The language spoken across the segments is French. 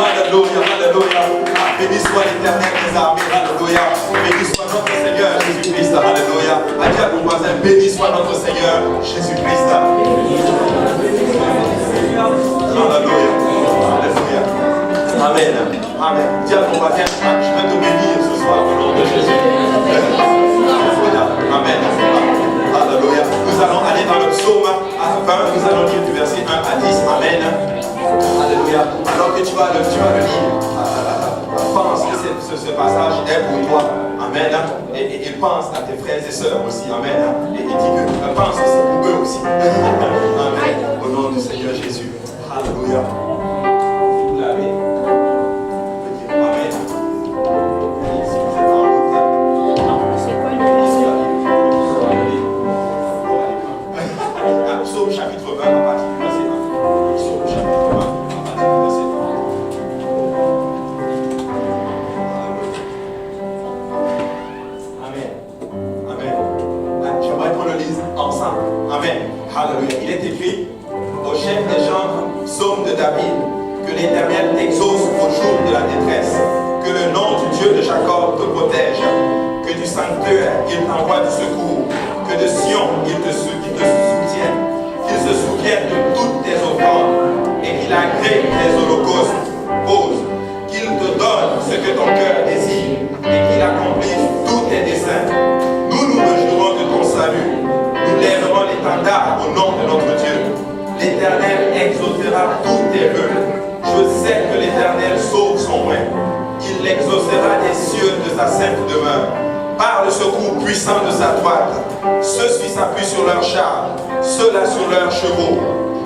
Alléluia, alléluia. Béni soit l'Éternel des armées, alléluia. Béni soit notre Seigneur Jésus-Christ, alléluia. Dis à ton voisin, béni soit notre Seigneur Jésus-Christ. Alléluia, alléluia. Amen, amen. Dis à ton voisin, je vais te bénir ce soir au nom de Jésus. Amen. Alléluia. Nous allons aller dans le psaume à 20, nous allons lire du verset 1 à 10. Amen. Alléluia. Alors que tu vas le lire, pense que ce passage est pour toi. Amen. Et pense à tes frères et sœurs aussi. Amen. Et dis que pense que c'est pour eux aussi. Amen. Au nom du Seigneur Jésus. Alléluia. Vous l'avez. Amen. Si vous êtes en route, Psaume chapitre 20 à partir du verset 1. Psaume chapitre 20 à partir du verset 1. Amen. Amen. J'aimerais qu'on le lise ensemble. Amen. Alléluia. Il est écrit au chef des gens, psaume de David, que l'Éternel t'exauce au jour de la détresse, que le nom du Dieu de Jacob te protège, que du sanctuaire il t'envoie du secours, que de Sion il te soutienne, qu'il se souvienne de toutes tes offrandes et qu'il agrée tes holocaustes. Pose, qu'il te donne ce que ton cœur désire et qu'il accomplisse tous tes desseins. Nous nous réjouirons de ton salut. Nous lèverons l'étendard au nom de notre Dieu. L'Éternel exaucera tous tes vœux. Je sais que l'Éternel sauve son oint. Il l'exaucera des cieux de sa sainte demeure. Par le secours puissant de sa droite, ceux-ci s'appuient sur leurs chars, ceux-là sur leurs chevaux.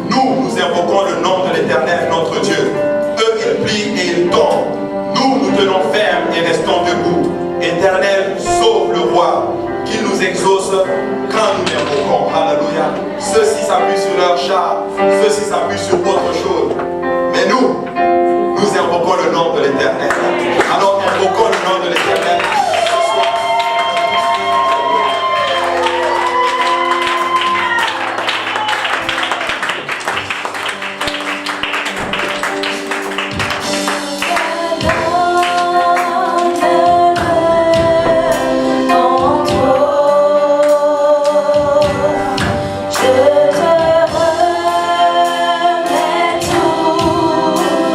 Nous invoquons le nom de l'Éternel, notre Dieu. Eux, ils plient et ils tombent. Nous tenons ferme et restons debout. Éternel, sauve le roi, qu'il nous exauce quand nous l'invoquons. Alléluia. Ceux-ci s'appuient sur leurs chars, ceux-ci s'appuient sur autre chose. Mais nous invoquons le nom de l'Éternel. Alors invoquons le nom de l'Éternel. Je te remets tout.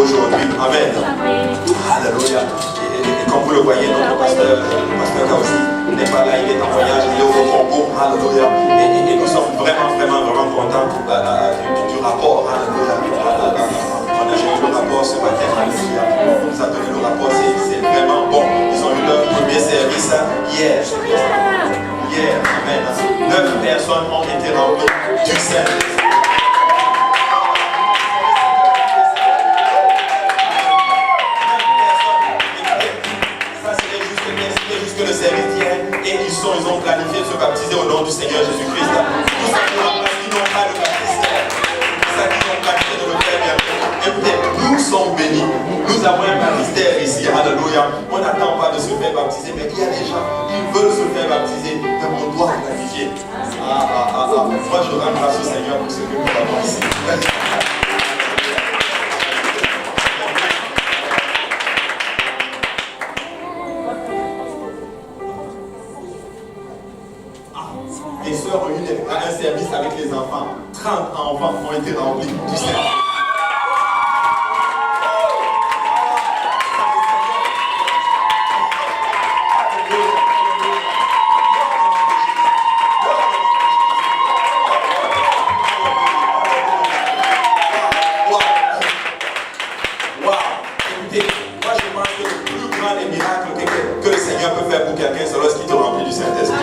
aujourd'hui. Amen. Alléluia. Et comme vous le voyez, notre pasteur Kaosi n'est pas là, il est en voyage, il est au Congo. Alléluia. Et nous sommes vraiment contents du rapport. Alléluia. On a eu le rapport ce matin. Alléluia. On nous a donné le rapport, c'est vraiment bon. Ils ont eu leur premier service hier. Hier, amen. 9 personnes ont été remplies du Saint-Esprit. Le service d'hier et ils ont planifié de se baptiser au nom du Seigneur Jésus-Christ. Tout simplement parce qu'ils n'ont pas de baptistère. C'est ça qu'ils ont planifié de le faire bientôt. Écoutez, nous sommes bénis. Nous avons un baptistère ici. Alléluia. On n'attend pas de se faire baptiser, mais il y a des gens qui veulent se faire baptiser, mais on doit planifier. Moi, je rends grâce au Seigneur pour ce que nous avons ici. Les sœurs ont eu un service avec les enfants. 30 enfants ont été remplis du Seigneur. Écoutez, moi je pense que le plus grand des miracles que le Seigneur peut faire pour quelqu'un, c'est lorsqu'il te remplit du Saint-Esprit. 30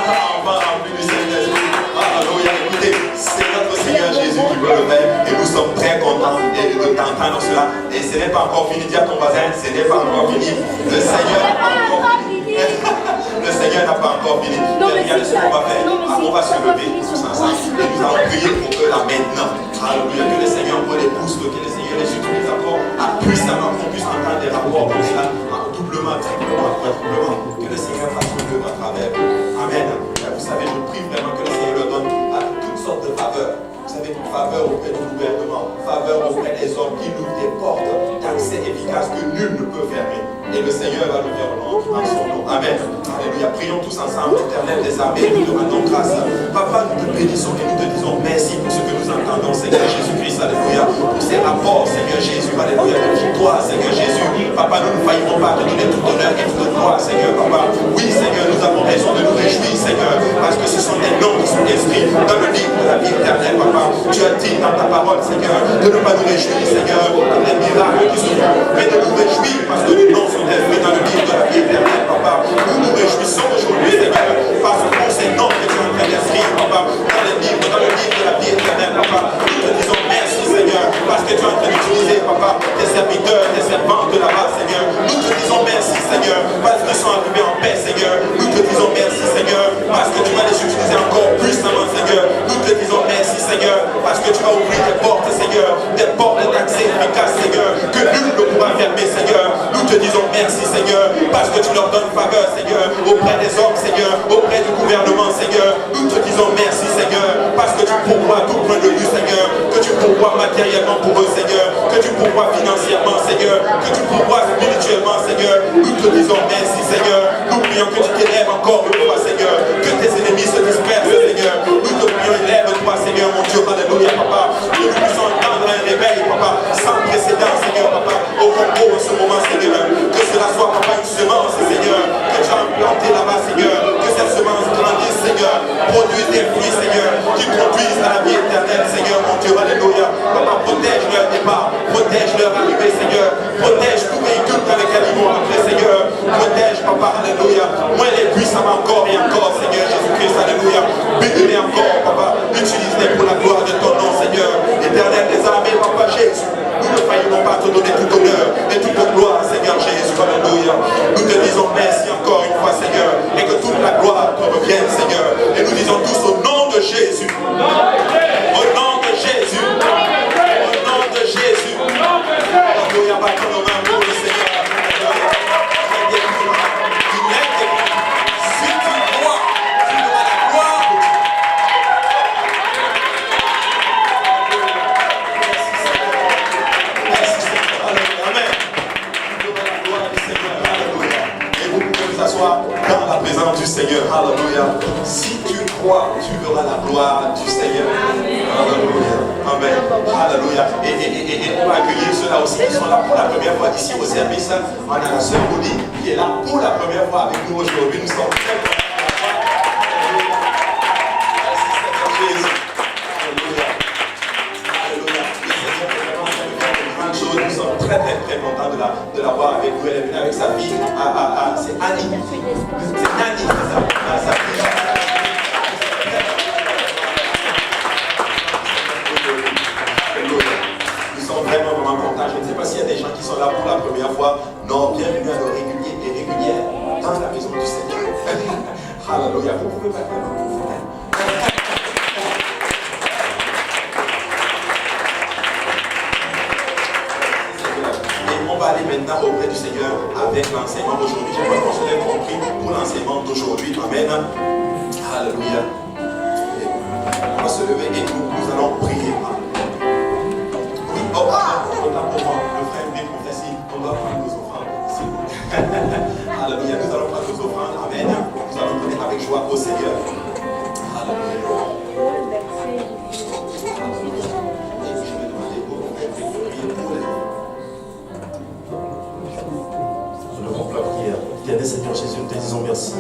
enfants remplis du Saint-Esprit. Alléluia. Écoutez, c'est notre Seigneur Jésus qui peut le faire et nous sommes très contents d'entendre cela. Et ce n'est pas encore fini. Dis à ton voisin, ce n'est pas encore fini. Le Seigneur n'a pas encore fini. Le Seigneur n'a pas encore fini. Regardez ce qu'on va faire. On va se lever tous ensemble et nous allons prier pour eux là maintenant. Alléluia. Que le Seigneur encore les pousse, que le Seigneur les utilise encore puissamment, qu'on puisse entendre des rapports comme cela, doublement, triplement, quadruplement. Que le Seigneur fasse son œuvre à travers eux. Amen. Vous savez, je prie vraiment que le Seigneur leur donne toutes sortes de faveurs. Vous savez, faveur auprès du gouvernement, faveur auprès des hommes qui ouvrent des portes d'accès efficaces que nul ne peut fermer. Et le Seigneur va le faire en son nom. Amen. Alléluia. Prions tous ensemble, Éternel des armées, nous te rendons grâce. Papa, nous te bénissons et nous te disons merci pour ce que nous entendons, Seigneur Jésus-Christ. Alléluia. Pour ces rapports, Seigneur Jésus. Alléluia. Toi, Seigneur Jésus. Papa, nous ne faillirons pas te donner tout honneur et toute gloire, Seigneur. Papa, oui, Seigneur, nous avons raison de nous réjouir, Seigneur, parce que ce sont des noms qui sont inscrits dans le livre de la vie éternelle, Papa. Tu as dit dans ta parole, Seigneur, de ne pas nous réjouir, Seigneur, dans les miracles qui se font, mais de nous réjouir parce que les noms sont inscrits dans le livre de la vie éternelle, Papa. Nous nous réjouissons aujourd'hui, Seigneur, parce que pour ces noms que tu es en train d'inscrire, Papa, dans le livre de la vie éternelle, Papa. Nous te disons merci, Seigneur, parce que tu es en train d'utiliser, Papa, tes serviteurs, tes servantes là-bas, Seigneur. Nous te disons merci, Seigneur, parce qu'ils sont arrivés en paix, Seigneur. Nous te disons merci, Seigneur, parce que tu vas les utiliser encore puissamment, Seigneur. Nous te disons merci, Seigneur, parce que tu vas ouvrir des portes, Seigneur, des portes d'accès efficaces, Seigneur, que nul ne pourra fermer, Seigneur. Nous te disons merci, Seigneur, parce que tu leur donnes faveur, Seigneur, auprès des hommes, Seigneur, auprès du gouvernement, Seigneur. Nous te disons merci, Seigneur, parce que tu pourvois tout point de vue, Seigneur, que tu pourvois matériellement pour eux, Seigneur, que tu pourvois financièrement, Seigneur, que tu pourvois spirituellement, Seigneur. Nous te disons merci, Seigneur. Nous prions que tu t'élèves encore une fois, Seigneur, que tes ennemis se dispersent, Seigneur. Nous te prions, élève-toi, Seigneur, mon Dieu, alléluia, Papa. Que nous puissions entendre un réveil, Papa, sans précédent, Seigneur, Papa, au Congo en ce moment, Seigneur. Que cela soit, Papa, une semence, Seigneur, que tu as implantée là-bas, Seigneur. Que cette semence grandisse, Seigneur, produise des fruits, Seigneur, qui conduisent à la vie éternelle, Seigneur, mon Dieu, alléluia. Papa, protège leur départ, protège leur arrivée, Seigneur. Protège tout véhicule dans lequel ils vont entrer, Seigneur. Protège, Papa, alléluia. Moi, les puissamment encore et encore, Seigneur Jésus-Christ, alléluia. Bénis-les encore, Papa. Utilise-les pour la gloire de ton nom, Seigneur. Éternel des armées, Papa Jésus. Nous ne faillirons pas te donner tout honneur et toute gloire, Seigneur Jésus, alléluia. Nous te disons merci encore une fois, Seigneur, et que toute la gloire te revienne, Seigneur. Et nous disons tous au nom de Jésus. Au nom de Jésus. Au nom de Jésus. Alléluia, battons nos mains pour le Seigneur. Si tu crois, tu auras la gloire de Dieu. Merci Seigneur. Amen. Tu auras la gloire du Seigneur. Alléluia. Et vous pouvez vous asseoir dans la présence du Seigneur. Alléluia. Si tu crois, tu verras la gloire du Seigneur. Alléluia. Amen. Amen. Alléluia. Et on va accueillir ceux-là aussi qui sont là pour la première fois ici au service. On a la sœur Maudit qui est là pour la première fois avec nous aujourd'hui. Nous sommes très contents. Nous sommes très contents de la voir avec nous. Elle est venue avec sa fille. C'est Annie. C'est Annie. Sa fille. Nous sommes vraiment contents. Je ne sais pas s'il y a des gens qui sont là pour la première fois. Non, bienvenue à nos réguliers et régulières dans la maison du Seigneur. Alléluia. Vous pouvez pas faire. On va aller maintenant auprès du Seigneur avec l'enseignement d'aujourd'hui. J'aimerais qu'on se lève compris pour l'enseignement d'aujourd'hui. Amen. Alléluia. On va se lever et nous allons prier. Oui, oh, autant pour moi. Le frère bien confessé, on doit prendre nos offrandes. Alléluia. Nous allons prendre nos offrandes. Amen. Nous allons donner avec joie au Seigneur. Alléluia. Éternel Seigneur Jésus, nous te disons merci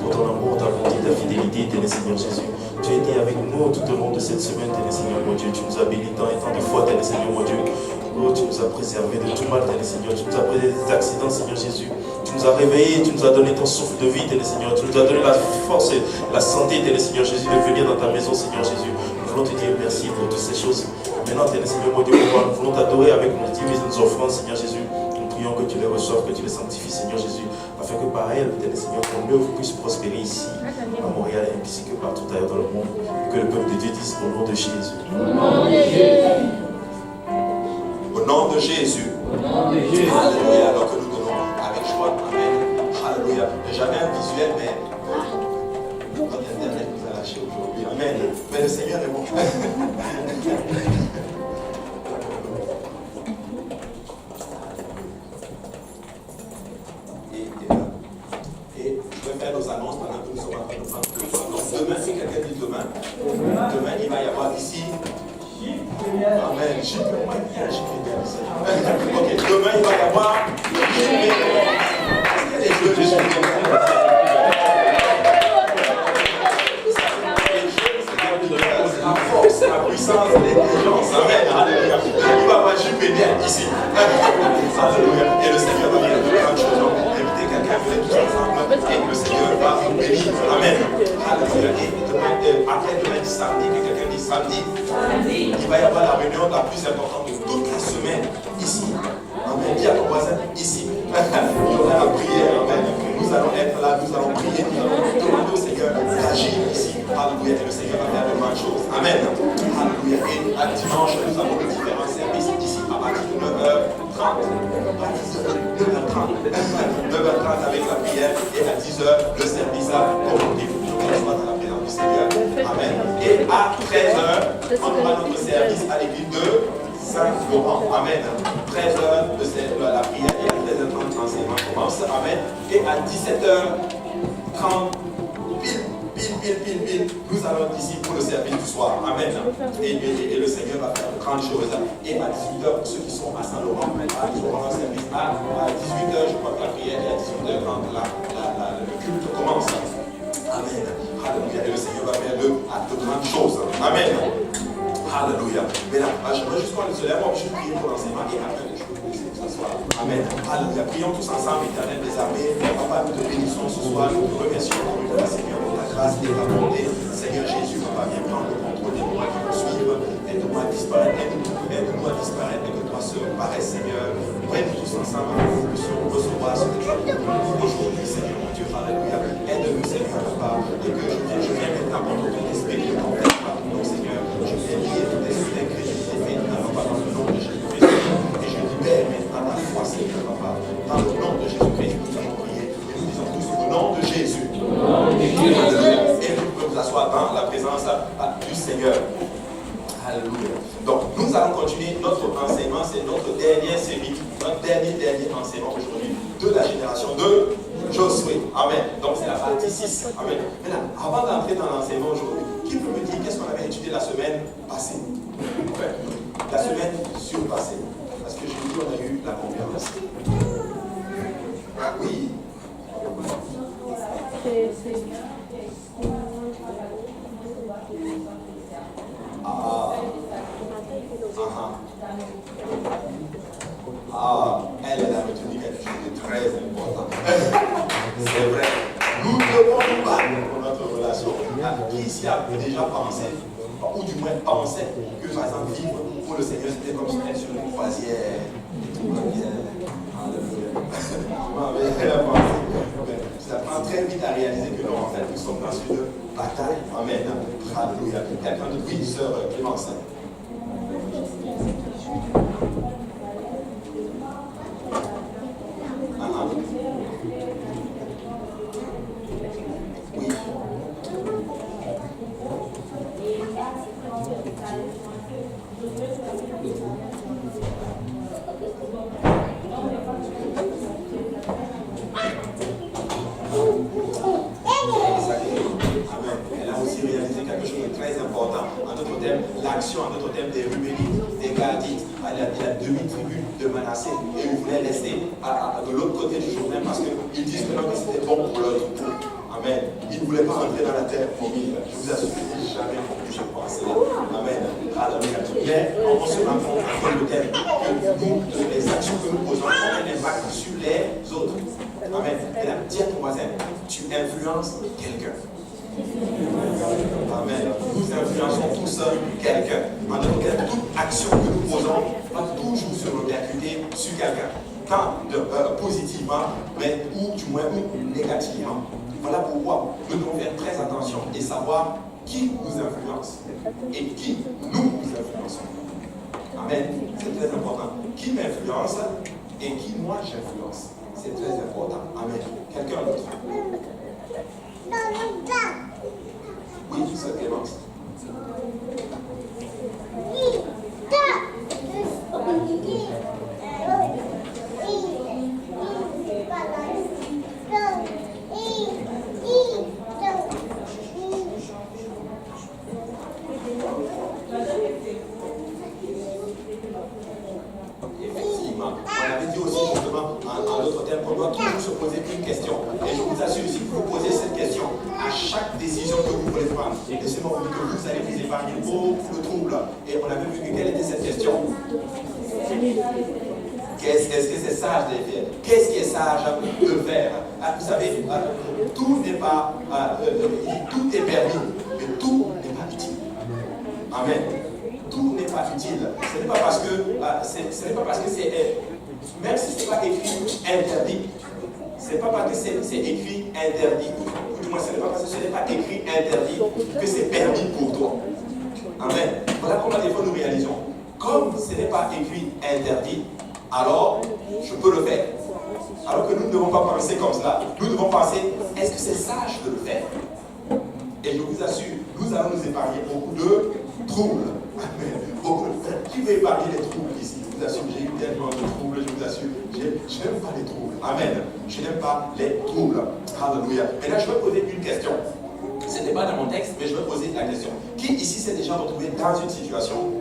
pour ton amour, ta bonté, ta fidélité, Éternel Seigneur Jésus. Tu as été avec nous tout au long de cette semaine, Éternel Seigneur mon Dieu. Tu nous as bénis tant et tant de fois, Éternel Seigneur mon Dieu. Oh, tu nous as préservés de tout mal, Éternel Seigneur. Tu nous as préservés des accidents, Seigneur Jésus. Tu nous as réveillés, tu nous as donné ton souffle de vie, Éternel Seigneur. Tu nous as donné la force et la santé, Éternel Seigneur Jésus, de venir dans ta maison, Seigneur Jésus. Nous voulons te dire merci pour toutes ces choses. Maintenant, Éternel Seigneur mon Dieu, nous voulons t'adorer avec nos divises et nos offrandes, Seigneur Jésus. Nous prions que tu les reçoives, que tu les sanctifies, Seigneur Jésus, afin que par elles, Éternel Seigneur, ton œuvre puisse prospérer ici, à Montréal, ainsi que partout ailleurs dans le monde. Et que le peuple de Dieu dise au nom de Jésus. Au nom de Jésus. Au nom de Jésus. Au nom de Jésus. Alléluia. Alors que nous donnons avec joie. Amen. Alléluia. J'avais un visuel, mais notre internet nous a lâché aujourd'hui. Amen. Mais le Seigneur est bon. Et je vais faire nos annonces pendant que nous sommes en train de prendre le soir. Donc demain, si quelqu'un dit demain, il va y avoir ici. Amen. Ok, demain il va y avoir. Est-ce qu'il y a des jeux de la force, la puissance, l'intelligence. Amen. Alléluia. Il va avoir JPDL ici. Alléluia. Et le Seigneur va faire de grandes choses. Donc, invitez quelqu'un à venir tous ensemble et le Seigneur va vous bénir. Amen. Alléluia. Et après demain, samedi, que quelqu'un dit samedi, il va y avoir la réunion la plus importante de toute la semaine ici. Amen. Dis à ton voisin ici. Il y aura la prière. Amen. Nous allons être là, nous allons prier, nous allons demander au Seigneur d'agir ici. Alléluia. Et le Seigneur va faire de grandes choses. Amen. Alléluia. Et à dimanche, nous avons de différents services ici à partir de 9h30. 9h30 avec la prière et à 10h le service correctif. On soit dans la présence du Seigneur. Amen. Et à 13h, on aura notre service à l'église de Saint-Laurent. Amen. 13h, la prière et à 13h30, l'enseignement commence. Amen. Et à 17h30, pile, nous allons ici pour le service du soir. Amen. Et le Seigneur va faire de grandes choses. Et à 18h, pour ceux qui sont à Saint-Laurent, ils auront un service à 18h, je crois que la prière, et à 18h30, le culte commence. Amen. Alléluia. Et le Seigneur va faire de grandes choses. Amen. Alléluia. Mais là, j'aimerais juste qu'on se lève, on va juste prier pour l'enseignement et après, je peux vous laisser ce soir. Amen. Alléluia. Prions tous ensemble, Éternel des armées. Papa, nous te bénissons ce soir. Nous te remercions pour une fois, Seigneur, pour ta grâce et ta bonté. Seigneur Jésus, Papa, viens prendre le contrôle de moi qui nous suivent. Aide-moi à disparaître. Aide-nous à disparaître et que toi seul paraisse, Seigneur. Bref, tous ensemble, nous puissions recevoir ce que tu as pour nous aujourd'hui, Seigneur, mon Dieu. Alléluia. Aide-nous, Seigneur, Papa, et que je viens maintenant contre ton esprit de tempête, pardon, Seigneur. Je viens lier tout esprit d'incrédulité maintenant, Papa, dans le nom de Jésus-Christ. Et je libère maintenant ta foi, Seigneur, Papa. Dans le nom de Jésus-Christ, nous allons prier. Et nous disons tous au nom de Jésus. Et nous pouvons nous asseoir dans la présence du Seigneur. Alléluia. Donc, nous allons continuer notre enseignement. C'est notre dernière série, notre dernier enseignement aujourd'hui de la génération de Josué. Amen. Donc, c'est la partie 6. Amen. Maintenant, avant d'entrer dans l'enseignement aujourd'hui, qui peut me dire qu'est-ce qu'on avait étudié la semaine passée? Ouais. La semaine surpassée. Parce que jeudi, on a eu la conférence. Oui. Elle a retenu quelque chose de très important. C'est vrai. Nous devons nous battre pour notre relation. Qui ici a déjà pensé, ou du moins pensait, que par exemple vivre pour le Seigneur, c'était comme si être sur une croisière, et tout va bien. Alléluia. Ça prend très vite à réaliser que non, en fait, nous sommes dans une bataille. Amen. Alléluia. Quelqu'un de oui, sœur Clémence. Oui. Elle a aussi réalisé quelque chose de très important. En d'autres termes, l'action, en d'autres termes, des Rubénites, des Gadites. Elle a demi-tribu de Manassé et ils voulaient laisser de l'autre côté du Jourdain parce qu'ils disent maintenant que c'était bon pour leur troupeau. Amen. Ils ne voulaient pas entrer dans la terre promise. Je vous assure, je n'ai jamais compris, je pense. Amen. Alléluia. Mais on se rend compte en tant que tel que nous, les actions que nous posons ont un impact sur les autres. Amen. Et là, dis à ton voisin, tu influences quelqu'un. Amen. Nous influençons tous quelqu'un. En d'autres termes, toute action que nous posons va toujours se répercuter sur quelqu'un. Tant positivement, mais ou du moins négativement. Voilà pourquoi nous devons faire très attention et savoir qui nous influence et qui nous influençons. Amen. C'est très important. Qui m'influence et qui moi j'influence. C'est très important. Amen. Quelqu'un d'autre? Oui, c'est Clémence. Effectivement. On avait dit aussi justement, en d'autres termes, qu'on doit toujours se poser une question. Et je vous assure, si vous vous posez cette question à chaque décision que vous voulez prendre, laissez-moi vous dire que vous allez vous épargner beaucoup de troubles. Et on avait vu que quelle était cette question? Est-ce que c'est sage de faire? Qu'est-ce qui est sage de faire? Vous savez, tout n'est pas, tout est permis, mais tout n'est pas utile. Amen. Tout n'est pas utile. Ce n'est pas parce que c'est, même si ce n'est pas écrit interdit, c'est pas parce que c'est écrit interdit, ou du moins ce n'est pas parce que ce n'est pas écrit interdit que c'est permis pour toi. Amen. Voilà comment des fois nous réalisons. Comme ce n'est pas écrit interdit, alors je peux le faire. Alors que nous ne devons pas penser comme cela. Nous devons penser, est-ce que c'est sage de le faire? Et je vous assure, nous allons nous épargner beaucoup de troubles. Amen. Qui veut épargner les troubles ici? Je vous assure, j'ai eu tellement de troubles, je vous assure, je n'aime pas les troubles. Amen. Je n'aime pas les troubles. Alléluia. Et là, je vais poser une question. Ce n'est pas dans mon texte, mais je vais poser la question. Qui ici s'est déjà retrouvé dans une situation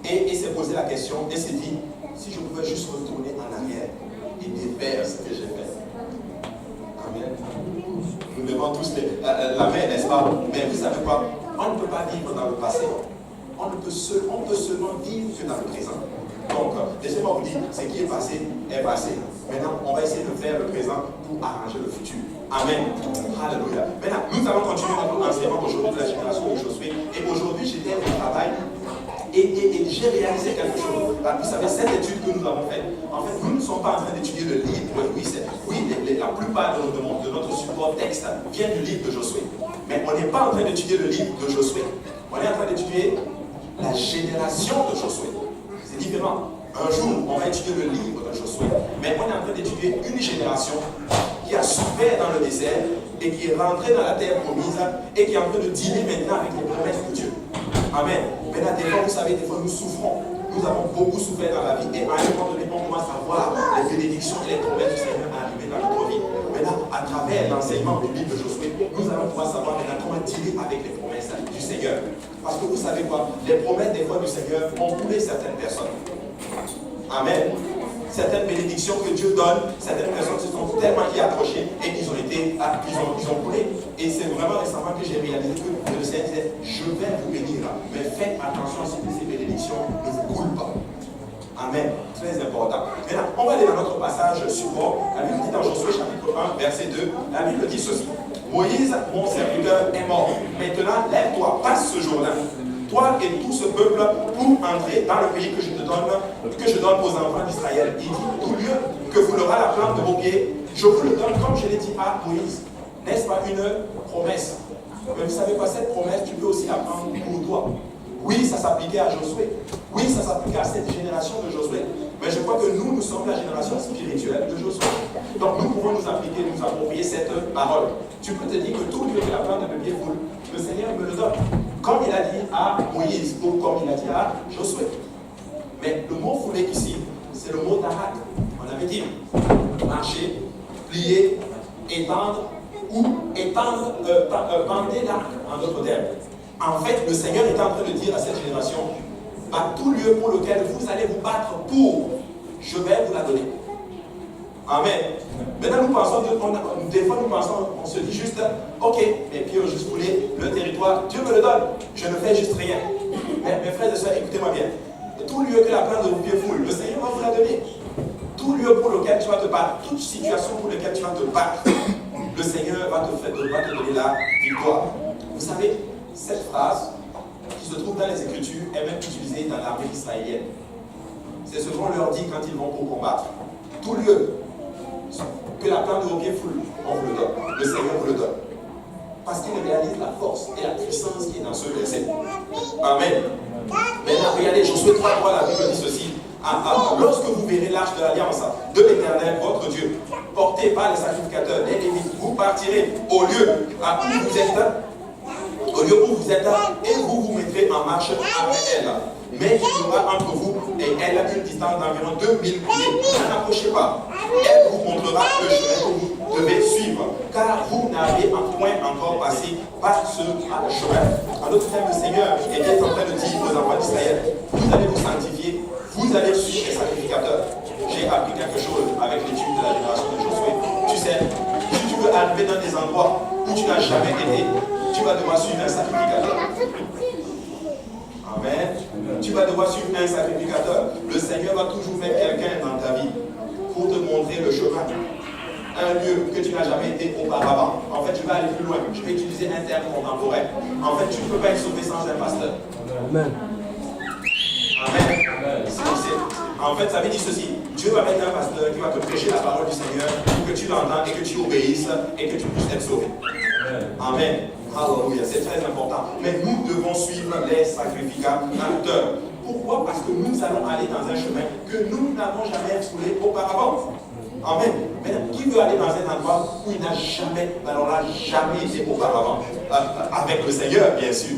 et s'est posé la question et s'est dit, si je pouvais juste retourner en arrière et défaire ce que j'ai fait? Amen. Nous devons tous la main, n'est-ce pas? Mais vous savez quoi? On ne peut pas vivre dans le passé. On peut seulement vivre que dans le présent. Donc, laissez-moi vous dire, ce qui est passé est passé. Maintenant, on va essayer de faire le présent pour arranger le futur. Amen. Alléluia. Maintenant, nous allons continuer notre enseignement aujourd'hui de la génération de Josué. Et aujourd'hui, j'étais au travail et j'ai réalisé quelque chose. Vous savez, cette étude que nous avons faite, en fait, nous ne sommes pas en train d'étudier le livre. Oui, la plupart de notre support texte vient du livre de Josué. Mais on n'est pas en train d'étudier le livre de Josué. On est en train d'étudier la génération de Josué. C'est différent. Un jour, on va étudier le livre de Josué. Mais on est en train d'étudier une génération qui a souffert dans le désert et qui est rentrée dans la terre promise et qui est en train de dealer maintenant avec les promesses de Dieu. Amen. Maintenant, des fois, vous savez, des fois, nous souffrons. Nous avons beaucoup souffert dans la vie et à un moment donné, on commence à voir les bénédictions et les promesses du Seigneur arriver dans notre vie. Maintenant, à travers l'enseignement du livre de Josué, nous allons va pouvoir savoir maintenant comment dealer avec les promesses du Seigneur. Parce que vous savez quoi? Les promesses des fois du Seigneur ont coulé certaines personnes. Amen. Certaines bénédictions que Dieu donne, certaines personnes se sont tellement y accrochées et qu'ils ont été, ils ont coulé. Et c'est vraiment récemment que j'ai réalisé que le Seigneur disait, je vais vous bénir, mais faites attention à ce que ces bénédictions ne vous coulent pas. Amen. Très important. Maintenant, on va aller dans notre passage support. La Bible dit dans Josué chapitre 1, verset 2, la Bible dit ceci. Moïse, mon serviteur, est mort. Maintenant, lève-toi, passe ce jour-là. Toi et tout ce peuple pour entrer dans le pays que je te donne, que je donne aux enfants d'Israël. Il dit, tout lieu que vous l'aurez à la plante de vos pieds, je vous le donne comme je l'ai dit à Moïse. N'est-ce pas une promesse? Mais vous savez quoi, cette promesse, tu peux aussi la prendre pour toi. Oui, ça s'appliquait à Josué. Oui, ça s'appliquait à cette génération de Josué. Mais je crois que nous sommes la génération spirituelle de Josué. Donc nous pouvons nous appliquer, nous approprier cette parole. Tu peux te dire que tout lieu que la plante de pied foule, le Seigneur me le donne. Comme il a dit à Moïse, ou comme il a dit à Josué. Mais le mot foulé ici, c'est le mot tarak. On avait dit marcher, plier, étendre ou étendre, bander l'arc en d'autres termes. En fait, le Seigneur est en train de dire à cette génération, à tout lieu pour lequel vous allez vous battre pour, je vais vous la donner. Amen. Maintenant, nous pensons, des fois nous pensons, on se dit juste, ok, mes pieds ont juste foulé, le territoire, Dieu me le donne, je ne fais juste rien. Mais mes frères et sœurs, écoutez-moi bien. Tout lieu que la plante de vos pieds foule, le Seigneur va vous la donner. Tout lieu pour lequel tu vas te battre, toute situation pour laquelle tu vas te battre, le Seigneur va te donner la victoire. Vous savez, cette phrase qui se trouve dans les Écritures est même utilisée dans l'armée israélienne. C'est ce qu'on leur dit quand ils vont pour combattre. Tout lieu que la plante de vos pieds foule, on vous le donne. Le Seigneur vous le donne. Parce qu'il réalise la force et la puissance qui est dans ce verset. Amen. Maintenant, regardez, Josué 3, la Bible dit ceci. Lorsque vous verrez l'arche de l'Alliance de l'Éternel, votre Dieu, porté par les sacrificateurs, les Lévites, vous partirez au lieu où vous êtes, et vous vous mettrez en marche après elle. Mais il y aura entre vous et elle une distance d'environ 2000 pieds. Ne n'approchez pas. Elle vous montrera le chemin que vous devez suivre, car vous n'avez point encore passé par ce chemin. En d'autres termes, le Seigneur est bien en train de dire aux enfants d'Israël, vous allez vous sanctifier, vous allez suivre les sacrificateurs. J'ai appris quelque chose avec l'étude de la génération de Josué. Tu sais, si tu veux arriver dans des endroits où tu n'as jamais été, tu vas devoir suivre un sacrificateur. Amen. Tu vas devoir suivre un sacrificateur. Le Seigneur va toujours mettre quelqu'un dans ta vie pour te montrer le chemin. Un lieu que tu n'as jamais été auparavant. En fait, je vais aller plus loin. Je vais utiliser un terme contemporain. En fait, tu ne peux pas être sauvé sans un pasteur. Amen. Amen. En fait, ça veut dire ceci. Dieu va mettre un pasteur qui va te prêcher la parole du Seigneur pour que tu l'entendes et que tu obéisses et que tu puisses être sauvé. Amen. Alléluia, c'est très important. Mais nous devons suivre les sacrificateurs. Pourquoi? Parce que nous allons aller dans un chemin que nous n'avons jamais foulé auparavant. Amen. Maintenant, qui veut aller dans un endroit où il n'a jamais, alors là, jamais été auparavant? Avec le Seigneur, bien sûr.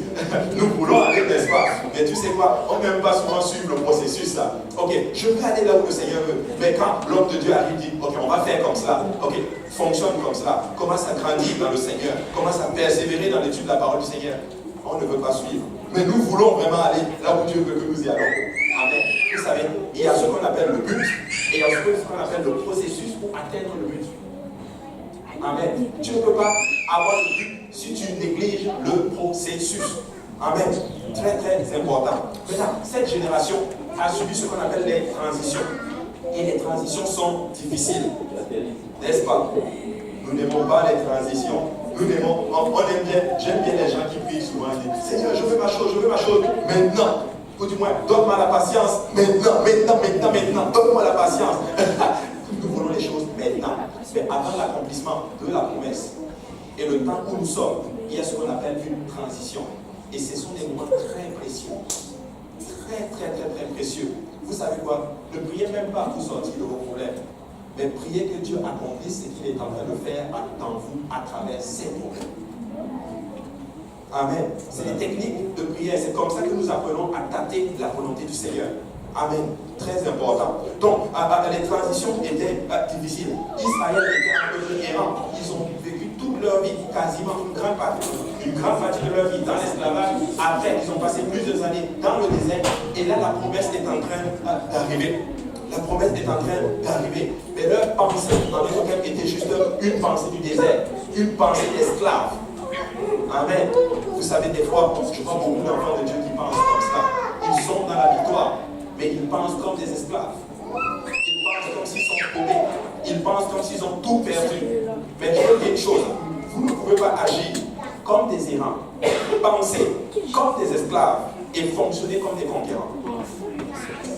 Nous voulons aller, n'est-ce pas? Mais tu sais quoi? On n'aime pas souvent suivre le processus là. Ok, je veux aller là où le Seigneur veut. Mais quand l'homme de Dieu arrive, dit, ok, on va faire comme cela. Ok, fonctionne comme cela. Commence à grandir dans le Seigneur. Commence à persévérer dans l'étude de la parole du Seigneur. On ne veut pas suivre. Mais nous voulons vraiment aller là où Dieu veut que nous y allons. Amen. Vous savez, il y a ce qu'on appelle le but et il y a ce qu'on appelle le processus pour atteindre le but. Amen. Tu ne peux pas avoir le but si tu négliges le processus. Amen. Très très important. Maintenant, cette génération a subi ce qu'on appelle les transitions. Et les transitions sont difficiles. N'est-ce pas? Nous n'aimons pas les transitions. Nous aimons, on aime bien, j'aime bien les gens qui prient souvent et disent, Seigneur, je veux ma chose maintenant. Ou du moins, donne-moi la patience maintenant, donne-moi la patience. Nous voulons les choses maintenant. Mais avant l'accomplissement de la promesse et le temps où nous sommes, il y a ce qu'on appelle une transition. Et ce sont des moments très précieux. Très précieux. Vous savez quoi? Ne priez même pas pour sortir de vos problèmes. Mais priez que Dieu accomplisse ce qu'il est en train de faire dans vous à travers ces problèmes. Amen. C'est des techniques de prière. C'est comme ça que nous appelons à tâter la volonté du Seigneur. Amen. Très important. Donc, les transitions étaient difficiles. Israël était un peuple errant. Ils ont vécu toute leur vie quasiment une grande partie de leur vie dans l'esclavage. Après, ils ont passé plusieurs années dans le désert. Et là, la promesse est en train d'arriver. La promesse est en train d'arriver. Mais leur pensée en tant était juste une pensée du désert, une pensée d'esclave. Amen. Vous savez, des fois, je vois beaucoup d'enfants de Dieu qui pensent comme ça. Ils sont dans la victoire, mais ils pensent comme des esclaves. Ils pensent comme s'ils sont paumés. Ils pensent comme s'ils ont tout perdu. Mais je veux dire une chose, vous ne pouvez pas agir comme des errants, penser comme des esclaves et fonctionner comme des conquérants.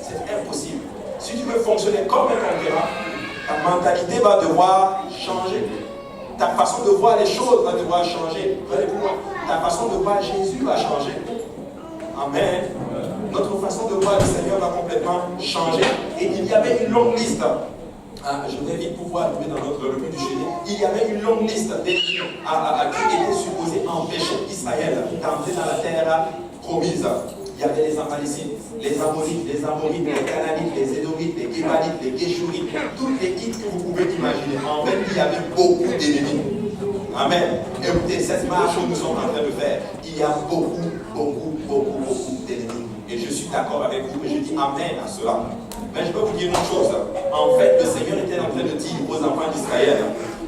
C'est impossible. Si tu veux fonctionner comme un conquérant, ta mentalité va devoir changer. Ta façon de voir les choses va devoir changer. Ta façon de voir Jésus va changer. Amen. Notre façon de voir le Seigneur va complètement changer. Et il y avait une longue liste. Je vais vite pouvoir arriver dans notre revue du génie. Il y avait une longue liste d'ennemis qui étaient supposés empêcher Israël d'entrer dans la terre promise. Il y avait les Amalécites, les Ammonites, les Amorites, les Canaanites, les Édomites, les Guébalites, les Géshurites, toutes les Hites que vous pouvez imaginer. En fait, il y avait beaucoup d'ennemis. Amen. Écoutez, cette marche que nous sommes en train de faire, il y a beaucoup d'ennemis. Et je suis d'accord avec vous, et je dis Amen à cela. Mais je peux vous dire une chose. En fait, le Seigneur était en train de dire aux enfants d'Israël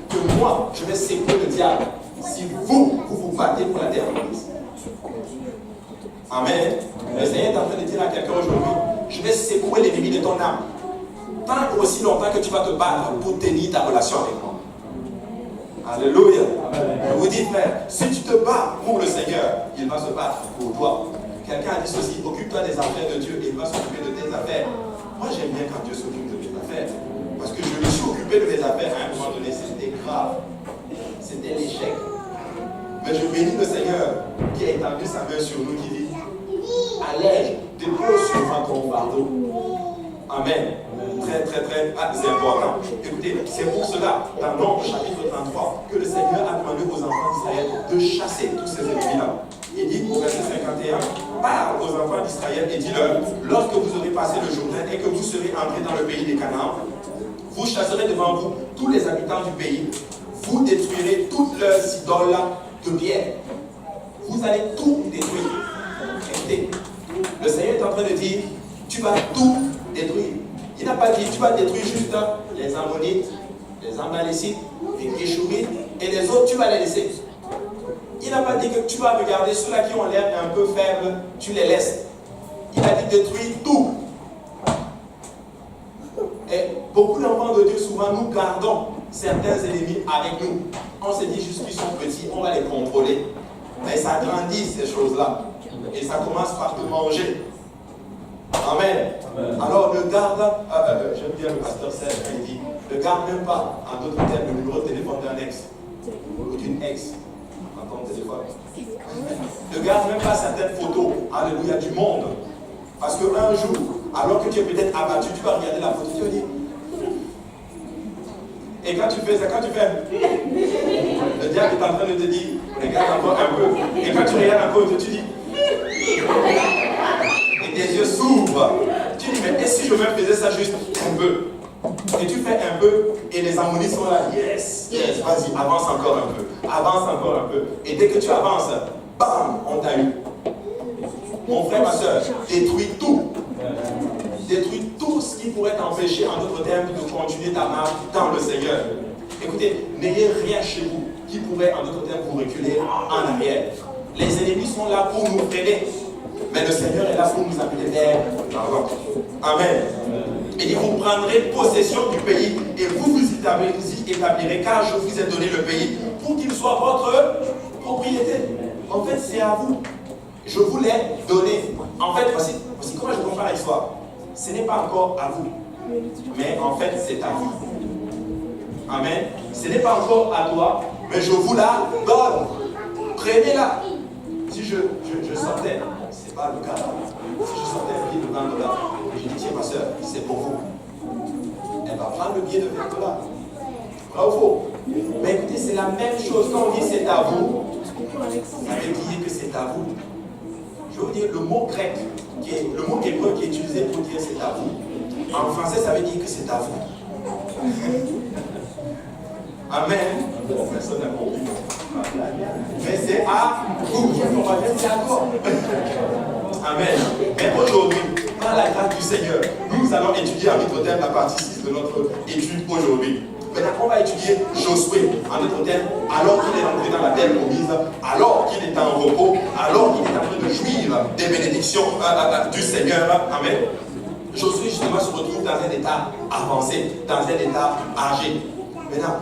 que moi, je vais secouer le diable si vous vous battez pour la terre promise. Amen. Le Seigneur est en train de dire à quelqu'un aujourd'hui, je vais secouer l'ennemi de ton âme. Tant et aussi longtemps que tu vas te battre pour tenir ta relation avec moi. Alléluia. Je vous dis, frère, si tu te bats pour le Seigneur, il va se battre pour toi. Quelqu'un a dit ceci, occupe-toi des affaires de Dieu et il va s'occuper de tes affaires. Moi, j'aime bien quand Dieu s'occupe de mes affaires. Parce que je me suis occupé de mes affaires à un moment donné, c'était grave. C'était l'échec. Mais je bénis le Seigneur qui a étendu sa main sur nous, qui dit allège, dépose sur moi ton fardeau. Amen. Très important. Écoutez, c'est pour cela, dans Nombre chapitre 33, que le Seigneur a demandé aux enfants d'Israël de chasser tous ces ennemis-là. Il dit au verset 51, parle aux enfants d'Israël et dis-leur, lorsque vous aurez passé le Jourdain et que vous serez entrés dans le pays des Canaan, vous chasserez devant vous tous les habitants du pays, vous détruirez toutes leurs idoles de pierre. Vous allez tout détruire. Écoutez, le Seigneur est en train de dire, tu vas tout détruire. Il n'a pas dit, tu vas détruire juste les Ammonites, les Amalécites, les Géshurites, et les autres, tu vas les laisser. Il n'a pas dit que tu vas regarder ceux-là qui ont l'air un peu faibles, tu les laisses. Il a dit détruire tout. Et beaucoup d'enfants de Dieu, souvent, nous gardons certains ennemis avec nous. On se dit juste qu'ils sont petits, on va les contrôler. Mais ça grandit ces choses-là. Et ça commence par te manger. Amen. Alors ne garde, j'aime bien le pasteur Serge quand il dit, ne garde même pas, en d'autres termes, le numéro de téléphone d'un ex ou d'une ex dans ton téléphone. Ne garde même pas certaines photos, alléluia, du monde. Parce qu'un jour, alors que tu es peut-être abattu, tu vas regarder la photo, tu vas dire. Et quand tu fais ça, quand tu fais, le diable est en train de te dire, regarde encore un peu. Et quand tu regardes encore, tu dis, et tes yeux s'ouvrent. Tu dis, mais est-ce que je me faisais ça juste un peu? Et tu fais un peu, et les Ammonites sont là, yes, vas-y, avance encore un peu, avance encore un peu. Et dès que tu avances, bam, on t'a eu. Mon frère, ma soeur, détruis tout. Détruis tout ce qui pourrait t'empêcher, en d'autres termes, de continuer ta marche dans le Seigneur. Écoutez, n'ayez rien chez vous qui pourrait, en d'autres termes, vous reculer en arrière. Les ennemis sont là pour nous freiner, mais le Seigneur est là pour nous amener vers l'avant. Amen. Il dit, vous prendrez possession du pays et vous vous y établirez, car je vous ai donné le pays pour qu'il soit votre propriété. En fait, c'est à vous. Je vous l'ai donné. En fait, voici comment je compare l'histoire. Ce n'est pas encore à vous, mais en fait, c'est à vous. Amen. Ce n'est pas encore à toi, mais je vous la donne. Prenez-la. Si je sortais, c'est pas le cas. Si je sortais un billet de $20, je dis, tiens ma soeur, c'est pour vous. Elle va prendre le billet de $20. Vrai ou faux? Mais écoutez, c'est la même chose. Quand on dit c'est à vous, ça veut dire que c'est à vous. Je vais vous dire le mot grec, le mot hébreu qui est utilisé pour dire c'est à vous. En français, ça veut dire que c'est à vous. Amen. Bon, personne n'a compris. Mais c'est à vous. On va dire c'est à toi. Amen. Mais aujourd'hui, par la grâce du Seigneur, nous allons étudier à notre thème la partie 6 de notre étude aujourd'hui. Maintenant, on va étudier Josué en notre thème, alors qu'il est entré dans la terre promise, alors qu'il est en repos, alors qu'il est en train de jouir des bénédictions du Seigneur. Amen. Josué, justement, se retrouve dans un état avancé, dans un état âgé. Maintenant,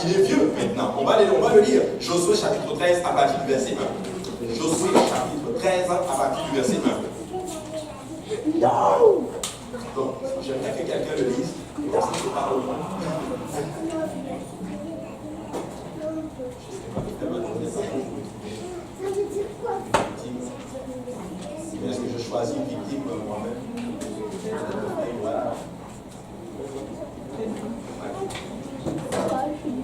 il est vieux maintenant. On va le lire. Josué chapitre 13 à partir du verset 1. Josué chapitre 13 à partir du verset 1. Donc, j'aimerais que quelqu'un le lise. Parce que je parle au moins. Est-ce que je choisis une victime moi-même? Voilà.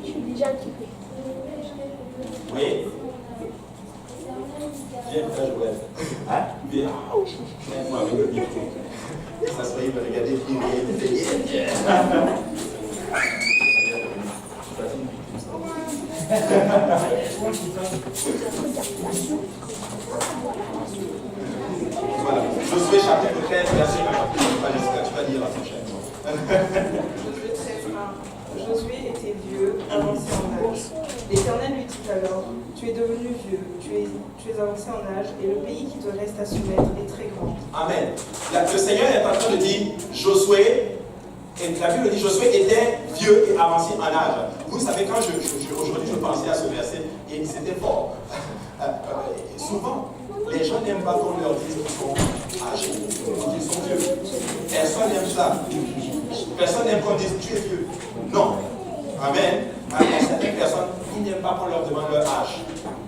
Je suis déjà équipé. Oui. Viens, frère Joël. Hein? Viens. Viens-moi avec le micro. Ça serait, il me regarder, viens. Voilà. Josué chapitre 13, verset 1. Tu vas lire la prochaine. Josué 13, 1. Josué était vieux, avancé en âge. L'Éternel lui dit alors, tu es devenu vieux, tu es avancé en âge, et le pays qui te reste à soumettre est très grand. Amen. Le Seigneur est en train de dire, Josué, et la Bible dit, Josué était vieux et avancé en âge. Vous savez, quand aujourd'hui je pensais à ce verset, et c'était fort. Souvent, les gens n'aiment pas qu'on leur dise qu'ils sont âgés, qu'ils sont vieux. Personne n'aime ça. Personne n'aime qu'on dise tu es vieux. Non. Amen. Alors, certaines personnes, ils n'aiment pas qu'on leur demande leur âge.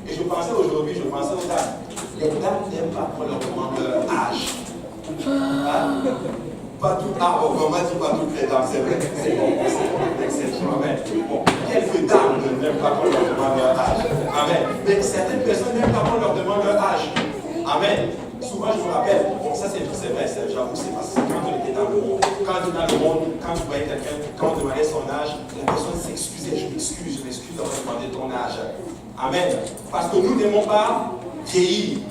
Et je pensais aujourd'hui, je pensais aux dames. Les dames n'aiment pas qu'on leur demande leur âge. Hein? Pas toutes, on m'a dit pas toutes les dames, c'est vrai. C'est bon, l'exception. Amen. Bon, quelques dames n'aiment pas qu'on leur demande leur âge. Amen. Mais certaines personnes n'aiment pas qu'on leur demande leur âge. Amen. Souvent, je me rappelle, bon, ça c'est vrai, j'avoue, c'est parce que quand on était dans le monde, quand tu es dans le monde, quand tu voyais quelqu'un, quand on demandait son âge, la personne s'excusait, je m'excuse d'avoir demandé ton âge. Amen. Parce que nous n'aimons pas vieillir.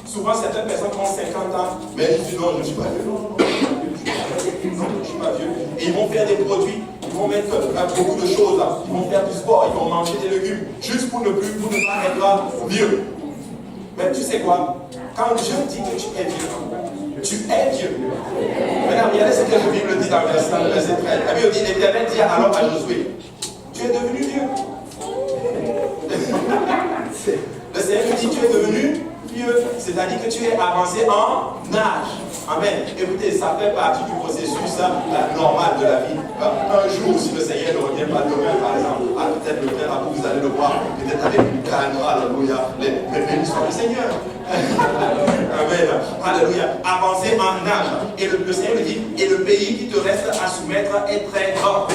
Souvent, certaines personnes ont 50 ans, mais ils disent non, je ne suis pas vieux. Non, je ne suis pas vieux. Et ils vont faire des produits, ils vont mettre beaucoup de choses, ils vont faire du sport, ils vont manger des légumes, juste pour ne pas être vieux. Mais tu sais quoi? Quand Dieu dit que tu es vieux, tu es vieux. Maintenant, regardez ce que la Bible dit dans le verset 13. La Bible dit, l'Éternel dit alors à Josué, tu es devenu vieux. Le Seigneur lui dit, tu es devenu vieux. C'est-à-dire que tu es avancé en âge. Amen. Écoutez, ça fait partie du processus normal de la vie. Un jour, si le Seigneur ne revient pas demain, par exemple, peut-être le frère, vous allez le voir, peut-être avec une canne, alléluia, les bénissements du Seigneur. Amen. Alléluia. Avancer en âge. Et le Seigneur lui dit, et le pays qui te reste à soumettre est très grand.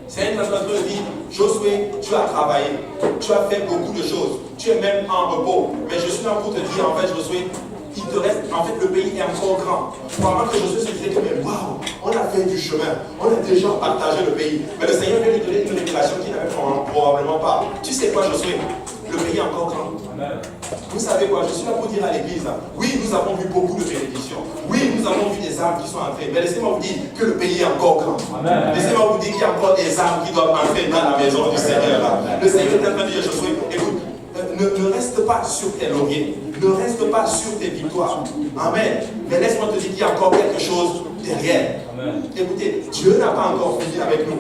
C'est une personne qui dit, Josué, tu as travaillé, tu as fait beaucoup de choses, tu es même en repos. Mais je suis là pour te dire, en fait, Josué, il te reste, en fait, le pays est encore grand. Pendant que Josué se disait que, mais waouh, on a fait du chemin, on a déjà partagé le pays. Mais le Seigneur vient lui donner une révélation qu'il n'avait probablement pas. Tu sais quoi, Josué? Le pays est encore grand. Amen. Vous savez quoi, je suis là pour dire à l'église, oui, nous avons vu beaucoup de bénédictions. Oui, nous avons vu des âmes qui sont entrées. Mais laissez-moi vous dire que le pays est encore grand. Laissez-moi vous dire qu'il y a encore des âmes qui doivent entrer dans la maison du Seigneur. Le Seigneur est en train de dire, Josué, écoute, ne reste pas sur tes lauriers. Ne reste pas sur tes victoires. Amen. Mais laisse-moi te dire qu'il y a encore quelque chose derrière. Amen. Écoutez, Dieu n'a pas encore fini avec nous.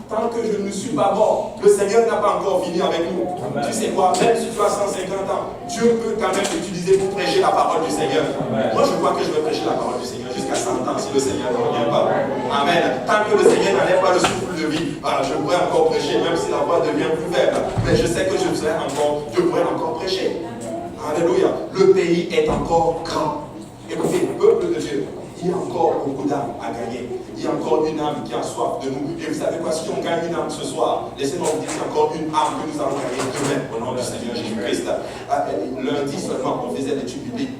Tant que je ne suis pas mort, le Seigneur n'a pas encore fini avec nous. Amen. Tu sais quoi, même si tu as 150 ans, Dieu peut quand même t'utiliser pour prêcher la parole du Seigneur. Amen. Moi, je crois que je vais prêcher la parole du Seigneur jusqu'à 100 ans si le Seigneur ne revient pas. Amen. Tant que le Seigneur n'enlève pas le souffle de vie, je pourrais encore prêcher, même si la voix devient plus faible. Mais je sais que je pourrais encore prêcher. Alléluia. Le pays est encore grand. Écoutez, peuple de Dieu, il y a encore beaucoup d'âmes à gagner. Il y a encore une âme qui a soif de nous. Et vous savez quoi, si on gagne une âme ce soir, laissez-moi vous dire qu'il y a encore une âme que nous allons gagner demain au nom du Seigneur Jésus-Christ. Lundi seulement, on faisait l'étude biblique.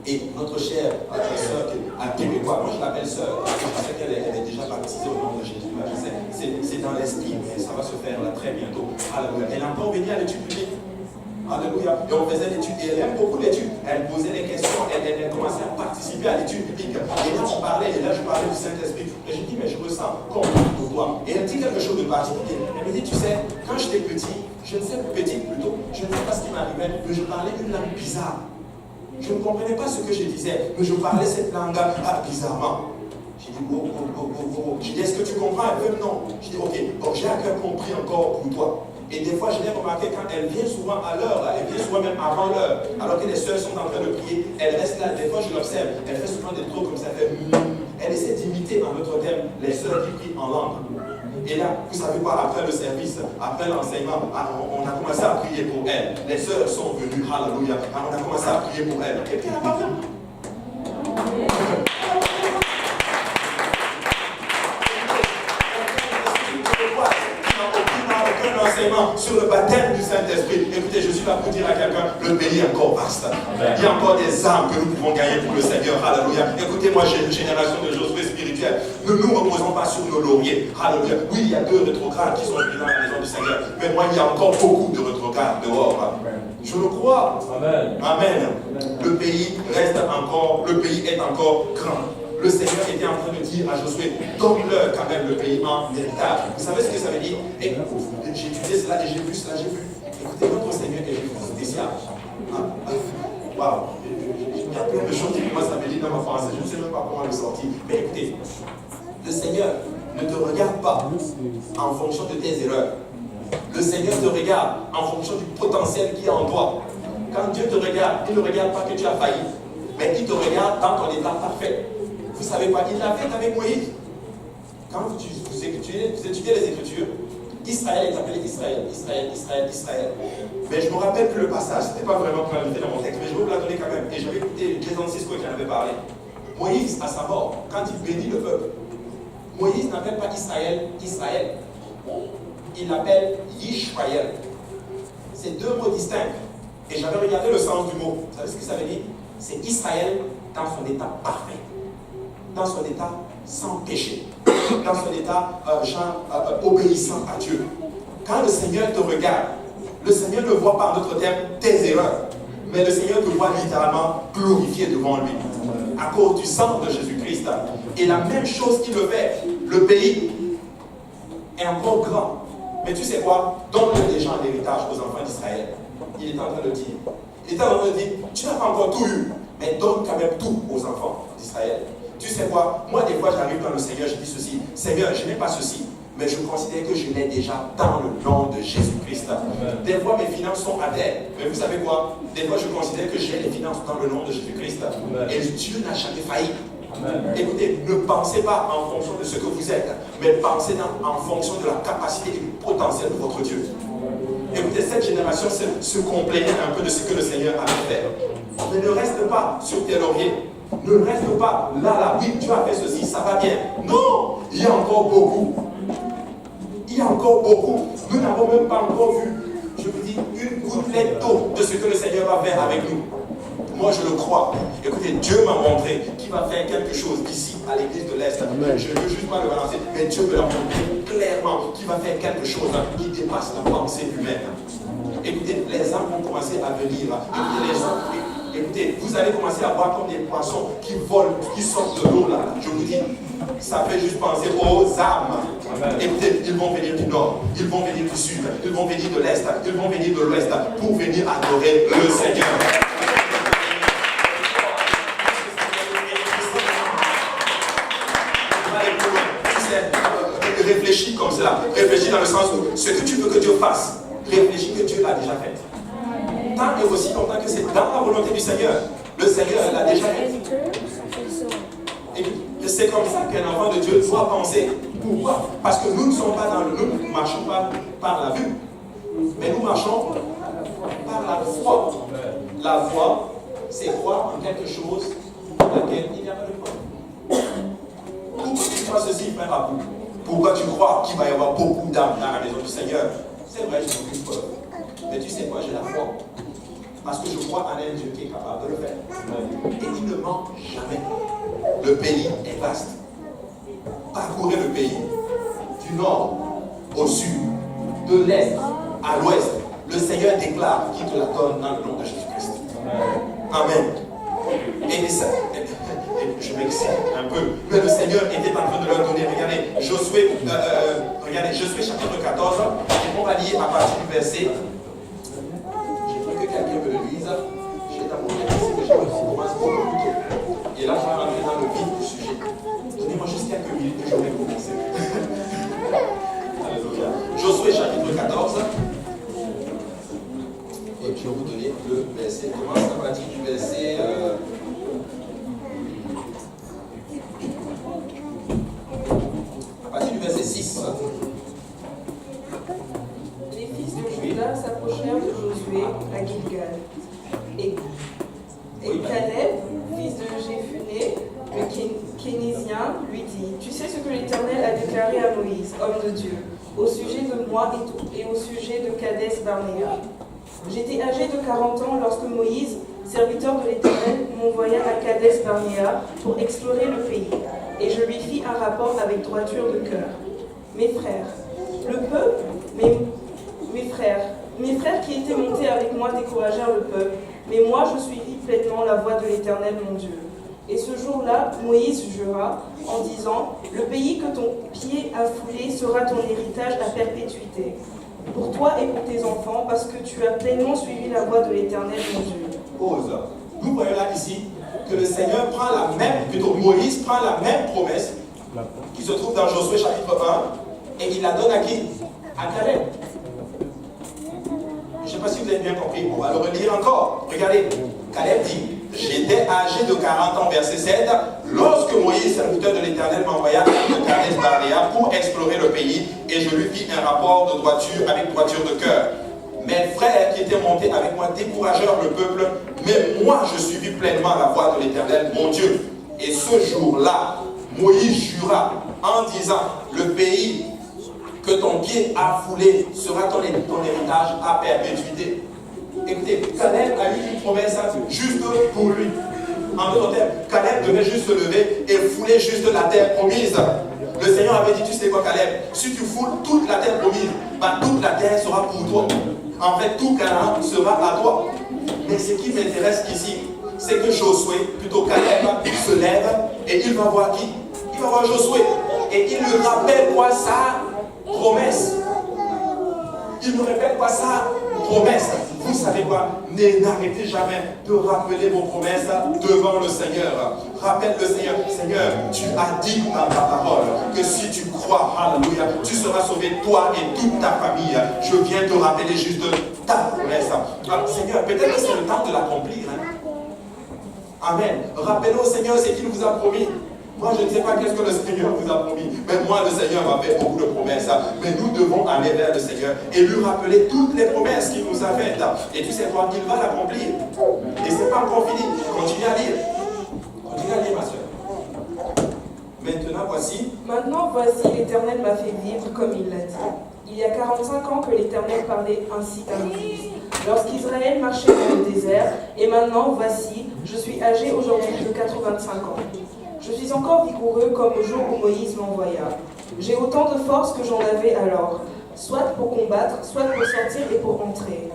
Et notre chère sœur, un Québécois, moi je l'appelle sœur, parce que je sais qu'elle est déjà baptisée au nom de Jésus. C'est dans l'esprit, mais ça va se faire là très bientôt. Alléluia. Elle est encore venue à l'étude biblique. Alléluia. Et on faisait l'étude, et elle aime beaucoup l'étude. Elle posait des questions, elle commençait à participer à l'étude biblique. Et là, on parlait, et là, je parlais du Saint-Esprit. Et je dis, mais je ressens comme pour toi. Et elle dit quelque chose de particulier. Elle me dit, tu sais, quand j'étais petit, je ne sais petite plutôt, je ne sais pas ce qui m'arrivait, mais je parlais une langue bizarre. Je ne comprenais pas ce que je disais, mais je parlais cette langue bizarrement. J'ai dit, oh. J'ai dit, est-ce que tu comprends? Elle fait non. J'ai dit, ok, bon, j'ai à cœur compris encore pour toi. Et des fois, je l'ai remarqué quand elle vient souvent à l'heure, elle vient souvent même avant l'heure, alors que les sœurs sont en train de prier, elle reste là, des fois je l'observe, elle fait souvent des trucs comme ça, elle essaie d'imiter en notre terme les sœurs qui prient en langue. Et là, vous savez quoi, après le service, après l'enseignement, on a commencé à prier pour elle. Les sœurs sont venues, alléluia, on a commencé à prier pour elle. Et puis elle n'a pas fait. Sur le baptême du Saint-Esprit. Écoutez, je suis là pour dire à quelqu'un, le pays est encore vaste. Il y a encore des âmes que nous pouvons gagner pour le Seigneur. Alléluia. Écoutez-moi, j'ai une génération de Josué spirituels. Ne nous reposons pas sur nos lauriers. Alléluia. Oui, il y a 2 rétrogrades qui sont venus dans la maison du Seigneur. Mais moi, il y a encore beaucoup de rétrogrades dehors. Je le crois. Amen. Amen. Le pays reste encore, le pays est encore grand. Le Seigneur était en train de dire à Josué, donne-leur quand même le pays en héritage. Vous savez ce que ça veut dire? Et j'ai étudié cela et j'ai vu cela, j'ai vu. Écoutez, notre Seigneur est spécial. Waouh. Il y a plein de choses qui commencent à me dire dans ma français. Je ne sais même pas comment le sortir. Mais écoutez, le Seigneur ne te regarde pas en fonction de tes erreurs. Le Seigneur te regarde en fonction du potentiel qu'il y a en toi. Quand Dieu te regarde, il ne regarde pas que tu as failli, mais il te regarde dans ton état parfait. Vous savez quoi? Il l'a fait avec Moïse. Quand vous étudiez les Écritures, Israël est appelé Israël. Mais je ne me rappelle plus le passage, ce n'était pas vraiment planifié dans mon texte, mais je vais vous la donner quand même. Et j'avais écouté Jason Sisko qui en avait parlé. Moïse, à sa mort, quand il bénit le peuple, Moïse n'appelle pas Israël. Il l'appelle Yishmael. C'est 2 mots distincts. Et j'avais regardé le sens du mot. Vous savez ce que ça veut dire? C'est Israël dans son état parfait. Dans son état sans péché, dans son état obéissant à Dieu. Quand le Seigneur te regarde, le Seigneur ne voit pas en notre terme tes erreurs, mais le Seigneur te voit littéralement glorifié devant lui, à cause du sang de Jésus-Christ. Et la même chose qu'il le fait, le pays est encore grand. Mais tu sais quoi? Donne-le déjà en héritage aux enfants d'Israël. Il est en train de dire. Il est en train de dire, tu n'as pas encore tout eu, mais donne quand même tout aux enfants d'Israël. Tu sais quoi? Moi, des fois, j'arrive dans le Seigneur, je dis ceci. Seigneur, je n'ai pas ceci, mais je considère que je l'ai déjà dans le nom de Jésus-Christ. Des fois, mes finances sont à terre. Mais vous savez quoi? Des fois, je considère que j'ai les finances dans le nom de Jésus-Christ. Et Dieu n'a jamais failli. Amen. Écoutez, ne pensez pas en fonction de ce que vous êtes, mais pensez en fonction de la capacité et du potentiel de votre Dieu. Écoutez, cette génération se complaignait un peu de ce que le Seigneur avait fait. Mais ne reste pas sur tes lauriers. Ne reste pas là, oui, tu as fait ceci, ça va bien. Non, il y a encore beaucoup. Il y a encore beaucoup. Nous n'avons même pas encore vu, je vous dis, une gouttelette d'eau de ce que le Seigneur va faire avec nous. Moi, je le crois. Écoutez, Dieu m'a montré qu'il va faire quelque chose ici, à l'église de l'Est. Je ne veux juste pas le balancer, mais Dieu me l'a montré clairement qu'il va faire quelque chose qui dépasse la pensée humaine. Écoutez, les âmes vont commencer à venir. Écoutez, vous allez commencer à voir comme des poissons qui volent, qui sortent de l'eau là. Je vous dis, ça fait juste penser aux âmes. Amen. Écoutez, ils vont venir du nord, ils vont venir du sud, ils vont venir de l'est, ils vont venir de l'ouest pour venir adorer le Seigneur. Réfléchis comme cela. Réfléchis dans le sens où ce que tu veux que Dieu fasse, réfléchis que Dieu l'a déjà fait. Tant et aussi longtemps que c'est dans la volonté du Seigneur, le Seigneur l'a déjà fait. Et c'est comme ça qu'un enfant de Dieu doit penser. Pourquoi? Parce que nous ne sommes pas nous ne marchons pas par la vue, mais nous marchons par la foi. La foi, c'est croire en quelque chose dans laquelle il n'y a pas de foi. Pourquoi tu crois ceci, frère Abou? Pourquoi tu crois qu'il va y avoir beaucoup d'âmes dans la maison du Seigneur? C'est vrai, je n'ai aucune preuve. Mais tu sais quoi, j'ai la foi. Parce que je crois en un Dieu qui est capable de le faire. Et il ne ment jamais. Le pays est vaste. Parcourez le pays, du nord au sud, de l'est à l'ouest. Le Seigneur déclare qu'il te la donne dans le nom de Jésus-Christ. Amen. Et ça, je m'excite un peu, mais le Seigneur était en train de leur donner. Regardez, Josué chapitre 14, et on va lire à partir du verset. J'ai cru que quelqu'un me le lise. J'ai d'abord ici que on commence beaucoup plus tôt. Et là, je vais rentrer dans le vif du sujet. Donnez-moi juste quelques minutes que je vais commencer. Alléluia. Josué chapitre 14. Et je vais vous donner le verset. Commence à partir du verset. À partir du verset 6. Les fils de Juda s'approchèrent de Josué à Gilgal. Et Caleb, fils de Jéphuné, le Kénésien, lui dit: Tu sais ce que l'Éternel a déclaré à Moïse, homme de Dieu, au sujet de moi et au sujet de Kadès Barnéa. J'étais âgé de 40 ans lorsque Moïse, serviteur de l'Éternel, m'envoya à Kadès Barnéa pour explorer le pays, et je lui fis un rapport avec droiture de cœur. Mes frères, le peuple, mes frères qui étaient montés avec moi découragèrent le peuple, mais moi je suivis pleinement la voie de l'Éternel mon Dieu. Et ce jour-là, Moïse jura en disant: Le pays que ton pied a foulé sera ton héritage à perpétuité, pour toi et pour tes enfants, parce que tu as pleinement suivi la voie de l'Éternel mon Dieu. Pause. Nous voyons là ici que le Seigneur prend la même, plutôt Moïse prend la même promesse qui se trouve dans Josué chapitre 1 et il la donne à qui? À Caleb. Je ne sais pas si vous avez bien compris, on va le relire encore. Regardez, Caleb dit: J'étais âgé de 40 ans, verset 7, lorsque Moïse, serviteur de l'Éternel, m'envoya de Kadès Barnéa pour explorer le pays, et je lui fis un rapport de droiture avec droiture de cœur. Mes frères qui étaient montés avec moi découragèrent le peuple, mais moi je suivis pleinement la voie de l'Éternel, mon Dieu. Et ce jour-là, Moïse jura en disant: Le pays que ton pied a foulé sera ton héritage à perpétuité. Écoutez, Caleb a eu une promesse juste pour lui. En d'autres termes, Caleb devait juste se lever et fouler juste la terre promise. Le Seigneur avait dit: Tu sais quoi, Caleb, si tu foules toute la terre promise, toute la terre sera pour toi. En fait, tout Canaan sera à toi. Mais ce qui m'intéresse ici, c'est que Josué, plutôt Caleb, se lève et il va voir qui? Il va voir Josué. Et il lui rappelle quoi? Sa promesse. Il ne répète pas sa promesse. Vous savez quoi? N'arrêtez jamais de rappeler vos promesses devant le Seigneur. Rappelle le Seigneur: Seigneur, tu as dit dans ta parole que si tu crois, alléluia, tu seras sauvé, toi et toute ta famille. Je viens te rappeler juste ta promesse. Seigneur, peut-être que c'est le temps de l'accomplir. Amen. Rappelez au Seigneur ce qu'il vous a promis. Moi, je ne sais pas qu'est-ce que le Seigneur vous a promis. Mais moi, le Seigneur m'a fait beaucoup de promesses. Mais nous devons aller vers le Seigneur et lui rappeler toutes les promesses qu'il nous a faites. Et tu sais quoi? Il va l'accomplir. Et ce n'est pas encore fini. Continue à lire. Continue à lire, ma soeur. Maintenant, voici, l'Éternel m'a fait vivre comme il l'a dit. Il y a 45 ans que l'Éternel parlait ainsi à Moïse, lorsqu'Israël marchait dans le désert, et maintenant, voici, je suis âgé aujourd'hui de 85 ans. Je suis encore vigoureux comme au jour où Moïse m'envoya. J'ai autant de force que j'en avais alors, soit pour combattre, soit pour sortir et pour entrer.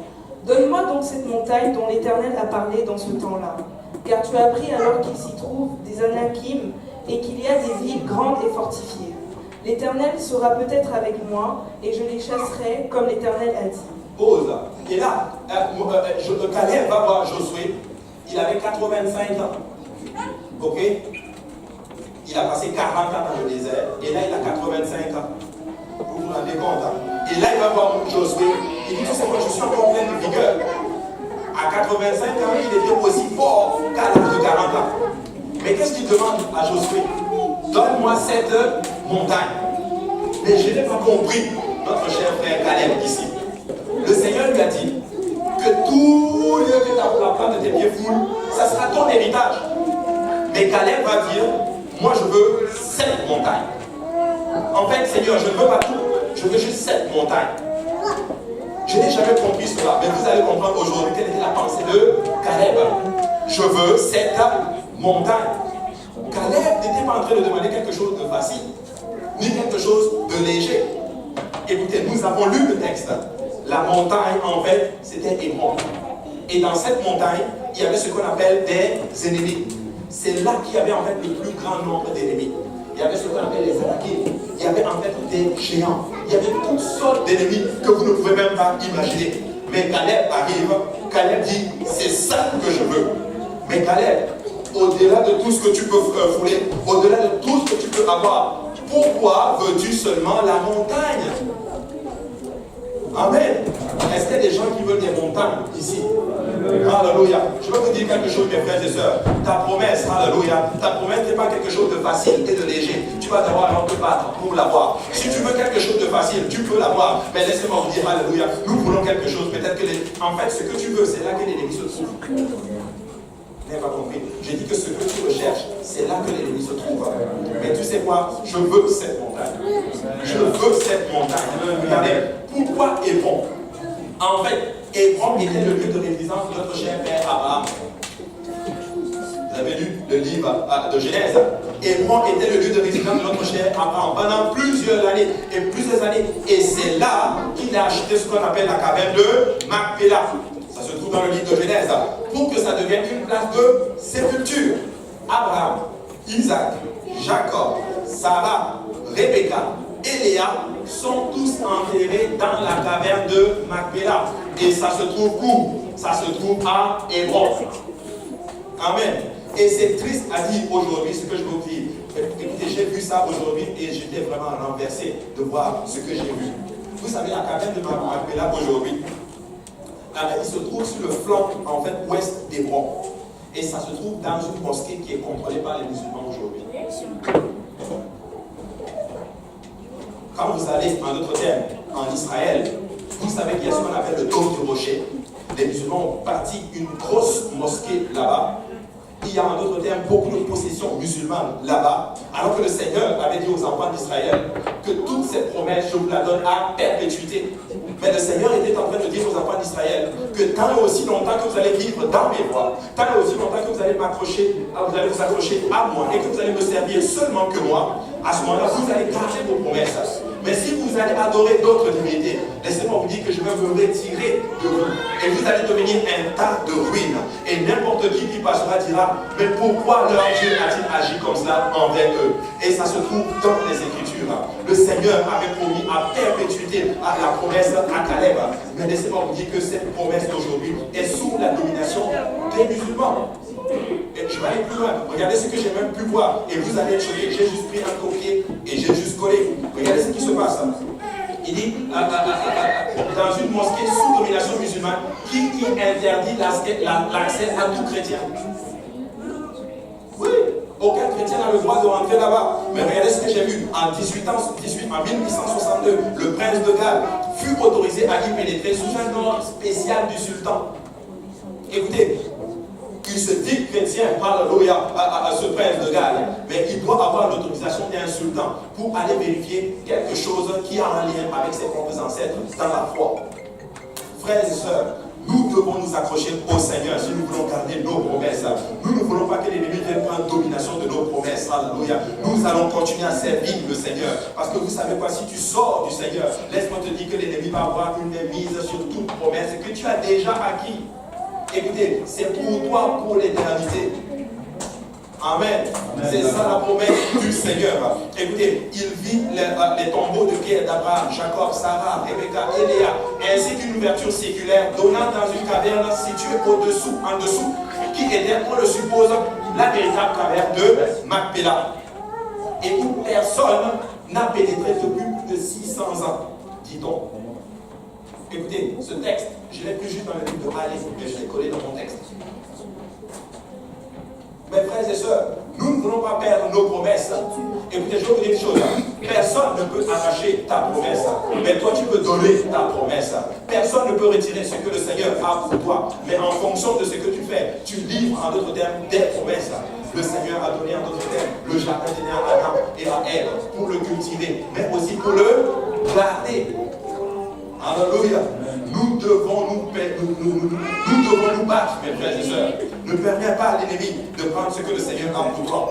Donne-moi donc cette montagne dont l'Éternel a parlé dans ce temps-là, car tu as appris alors qu'il s'y trouve des Anakim et qu'il y a des villes grandes et fortifiées. L'Éternel sera peut-être avec moi et je les chasserai comme l'Éternel a dit. Pause. Et là, Caleb va voir Josué. Il avait 85 ans. Ok? Il a passé 40 ans dans le désert. Et là, il a 85 ans. Vous vous rendez compte? Et là, il va voir Josué. Il dit: Tu sais quoi, je suis encore plein de vigueur. À 85 ans, il était aussi fort qu'à l'âge de 40 ans. Mais qu'est-ce qu'il demande à Josué? Donne-moi cette montagne. Mais je n'ai pas compris notre cher frère Caleb ici. Le Seigneur lui a dit que tout lieu que la plante de tes pieds foule, ça sera ton héritage. Mais Caleb va dire: moi je veux cette montagne. En fait, Seigneur, je ne veux pas tout, je veux juste cette montagne. Je n'ai jamais compris cela, mais vous allez comprendre aujourd'hui quelle était la pensée de Caleb. Je veux cette montagne. Caleb n'était pas en train de demander quelque chose de facile, ni quelque chose de léger. Écoutez, nous avons lu le texte. La montagne, en fait, c'était Hébron. Et dans cette montagne, il y avait ce qu'on appelle des ennemis. C'est là qu'il y avait en fait le plus grand nombre d'ennemis. Il y avait ce qu'on appelle les Anakim. Il y avait en fait des géants. Il y avait toutes sortes d'ennemis que vous ne pouvez même pas imaginer. Mais Caleb arrive, Caleb dit, c'est ça que je veux. Mais Caleb, au-delà de tout ce que tu peux fouler, au-delà de tout ce que tu peux avoir, pourquoi veux-tu seulement la montagne? Amen. Est-ce qu'il y a des gens qui veulent des montagnes ici? Alléluia. Je veux vous dire quelque chose, mes frères et sœurs. Ta promesse, alléluia, ta promesse n'est pas quelque chose de facile et de léger. Tu vas devoir un peu battre pour l'avoir. Si tu veux quelque chose de facile, tu peux l'avoir. Mais laissez-moi vous dire, alléluia, nous voulons quelque chose. Peut-être que, en fait, ce que tu veux, c'est là que l'ennemi se trouve. Vous n'avez pas compris. J'ai dit que ce que tu recherches, c'est là que l'ennemi se trouve. Mais tu sais quoi? Je veux cette montagne. Je veux cette montagne. Regardez, pourquoi Hébron? En fait, Hébron était le lieu de résidence de notre cher père Abraham. Vous avez lu le livre de Genèse. Hébron était le lieu de résidence de notre cher Abraham pendant plusieurs années. Et c'est là qu'il a acheté ce qu'on appelle la caverne de Macpéla. Ça se trouve dans le livre de Genèse. Pour que ça devienne une place de sépulture. Abraham, Isaac, Jacob, Sarah, Rebecca et Léa sont tous enterrés dans la caverne de Macpéla. Et ça se trouve où? Ça se trouve à Hébron. Amen. Et c'est triste à dire aujourd'hui ce que je vous dis. Écoutez, j'ai vu ça aujourd'hui et j'étais vraiment renversé de voir ce que j'ai vu. Vous savez, la caverne de Macpéla aujourd'hui, il se trouve sur le flanc en fait ouest d'Hébron. Et ça se trouve dans une mosquée qui est contrôlée par les musulmans aujourd'hui. Quand vous allez, en d'autres termes, en Israël, vous savez qu'il y a ce qu'on appelle le dôme du rocher. Les musulmans ont bâti une grosse mosquée là-bas. Il y a en d'autres termes beaucoup de possessions musulmanes là-bas. Alors que le Seigneur avait dit aux enfants d'Israël que toutes ces promesses, je vous la donne à perpétuité. Mais le Seigneur était en train de dire aux enfants d'Israël que tant et aussi longtemps que vous allez vivre dans mes voies, tant et aussi longtemps que vous allez vous allez vous accrocher à moi et que vous allez me servir seulement que moi, à ce moment-là, vous allez garder vos promesses. Mais si vous allez adorer d'autres divinités, laissez-moi vous dire que je vais vous retirer de vous. Et vous allez devenir un tas de ruines. Et n'importe qui passera dira, mais pourquoi leur Dieu a-t-il agi comme cela envers eux? Et ça se trouve dans les Écritures. Le Seigneur avait promis à perpétuité à la promesse à Caleb. Mais laissez-moi vous dire que cette promesse d'aujourd'hui est sous la domination des musulmans. Et je vais aller plus loin. Regardez ce que j'ai même pu voir. Et vous allez être choqués. J'ai juste pris un copier et j'ai juste collé. Regardez ce qui se passe. Il dit dans une mosquée sous domination musulmane qui interdit l'accès à tout chrétien. Oui, aucun chrétien n'a le droit de rentrer là-bas. Mais regardez ce que j'ai vu. En 1862, le prince de Galles fut autorisé à y pénétrer sous un ordre spécial du sultan. Écoutez. Il se dit chrétien, alléluia, à ce prince de Galles, mais il doit avoir l'autorisation d'un sultan pour aller vérifier quelque chose qui a un lien avec ses propres ancêtres dans la foi. Frères et sœurs, nous devons nous accrocher au Seigneur si nous voulons garder nos promesses. Nous ne voulons pas que l'ennemi vienne prendre domination de nos promesses. Alléluia. Nous allons continuer à servir le Seigneur. Parce que vous savez quoi, si tu sors du Seigneur, laisse-moi te dire que l'ennemi va avoir une mise sur toute promesse que tu as déjà acquis. Écoutez, c'est pour toi, pour l'éternité. Amen. C'est ça la promesse du Seigneur. Écoutez, il vit les tombeaux de pierre d'Abraham, Jacob, Sarah, Rebecca et Léa, ainsi qu'une ouverture séculaire donnant dans une caverne située au-dessous, en dessous, qui était, on le suppose, la véritable caverne de Macpéla. Et où personne n'a pénétré depuis plus de 600 ans, dit-on. Écoutez, ce texte, je l'ai plus juste dans le livre de Alès, mais je l'ai collé dans mon texte. Mes frères et sœurs, nous ne voulons pas perdre nos promesses. Écoutez, je vais vous dire une chose. Personne ne peut arracher ta promesse, mais toi tu peux donner ta promesse. Personne ne peut retirer ce que le Seigneur a pour toi, mais en fonction de ce que tu fais, tu livres en d'autres termes des promesses. Le Seigneur a donné en d'autres termes le jardin à Adam et à Ève pour le cultiver, mais aussi pour le garder. Alléluia. Nous devons nous battre, mes frères et sœurs. Ne permets pas à l'ennemi de prendre ce que le Seigneur a pour toi.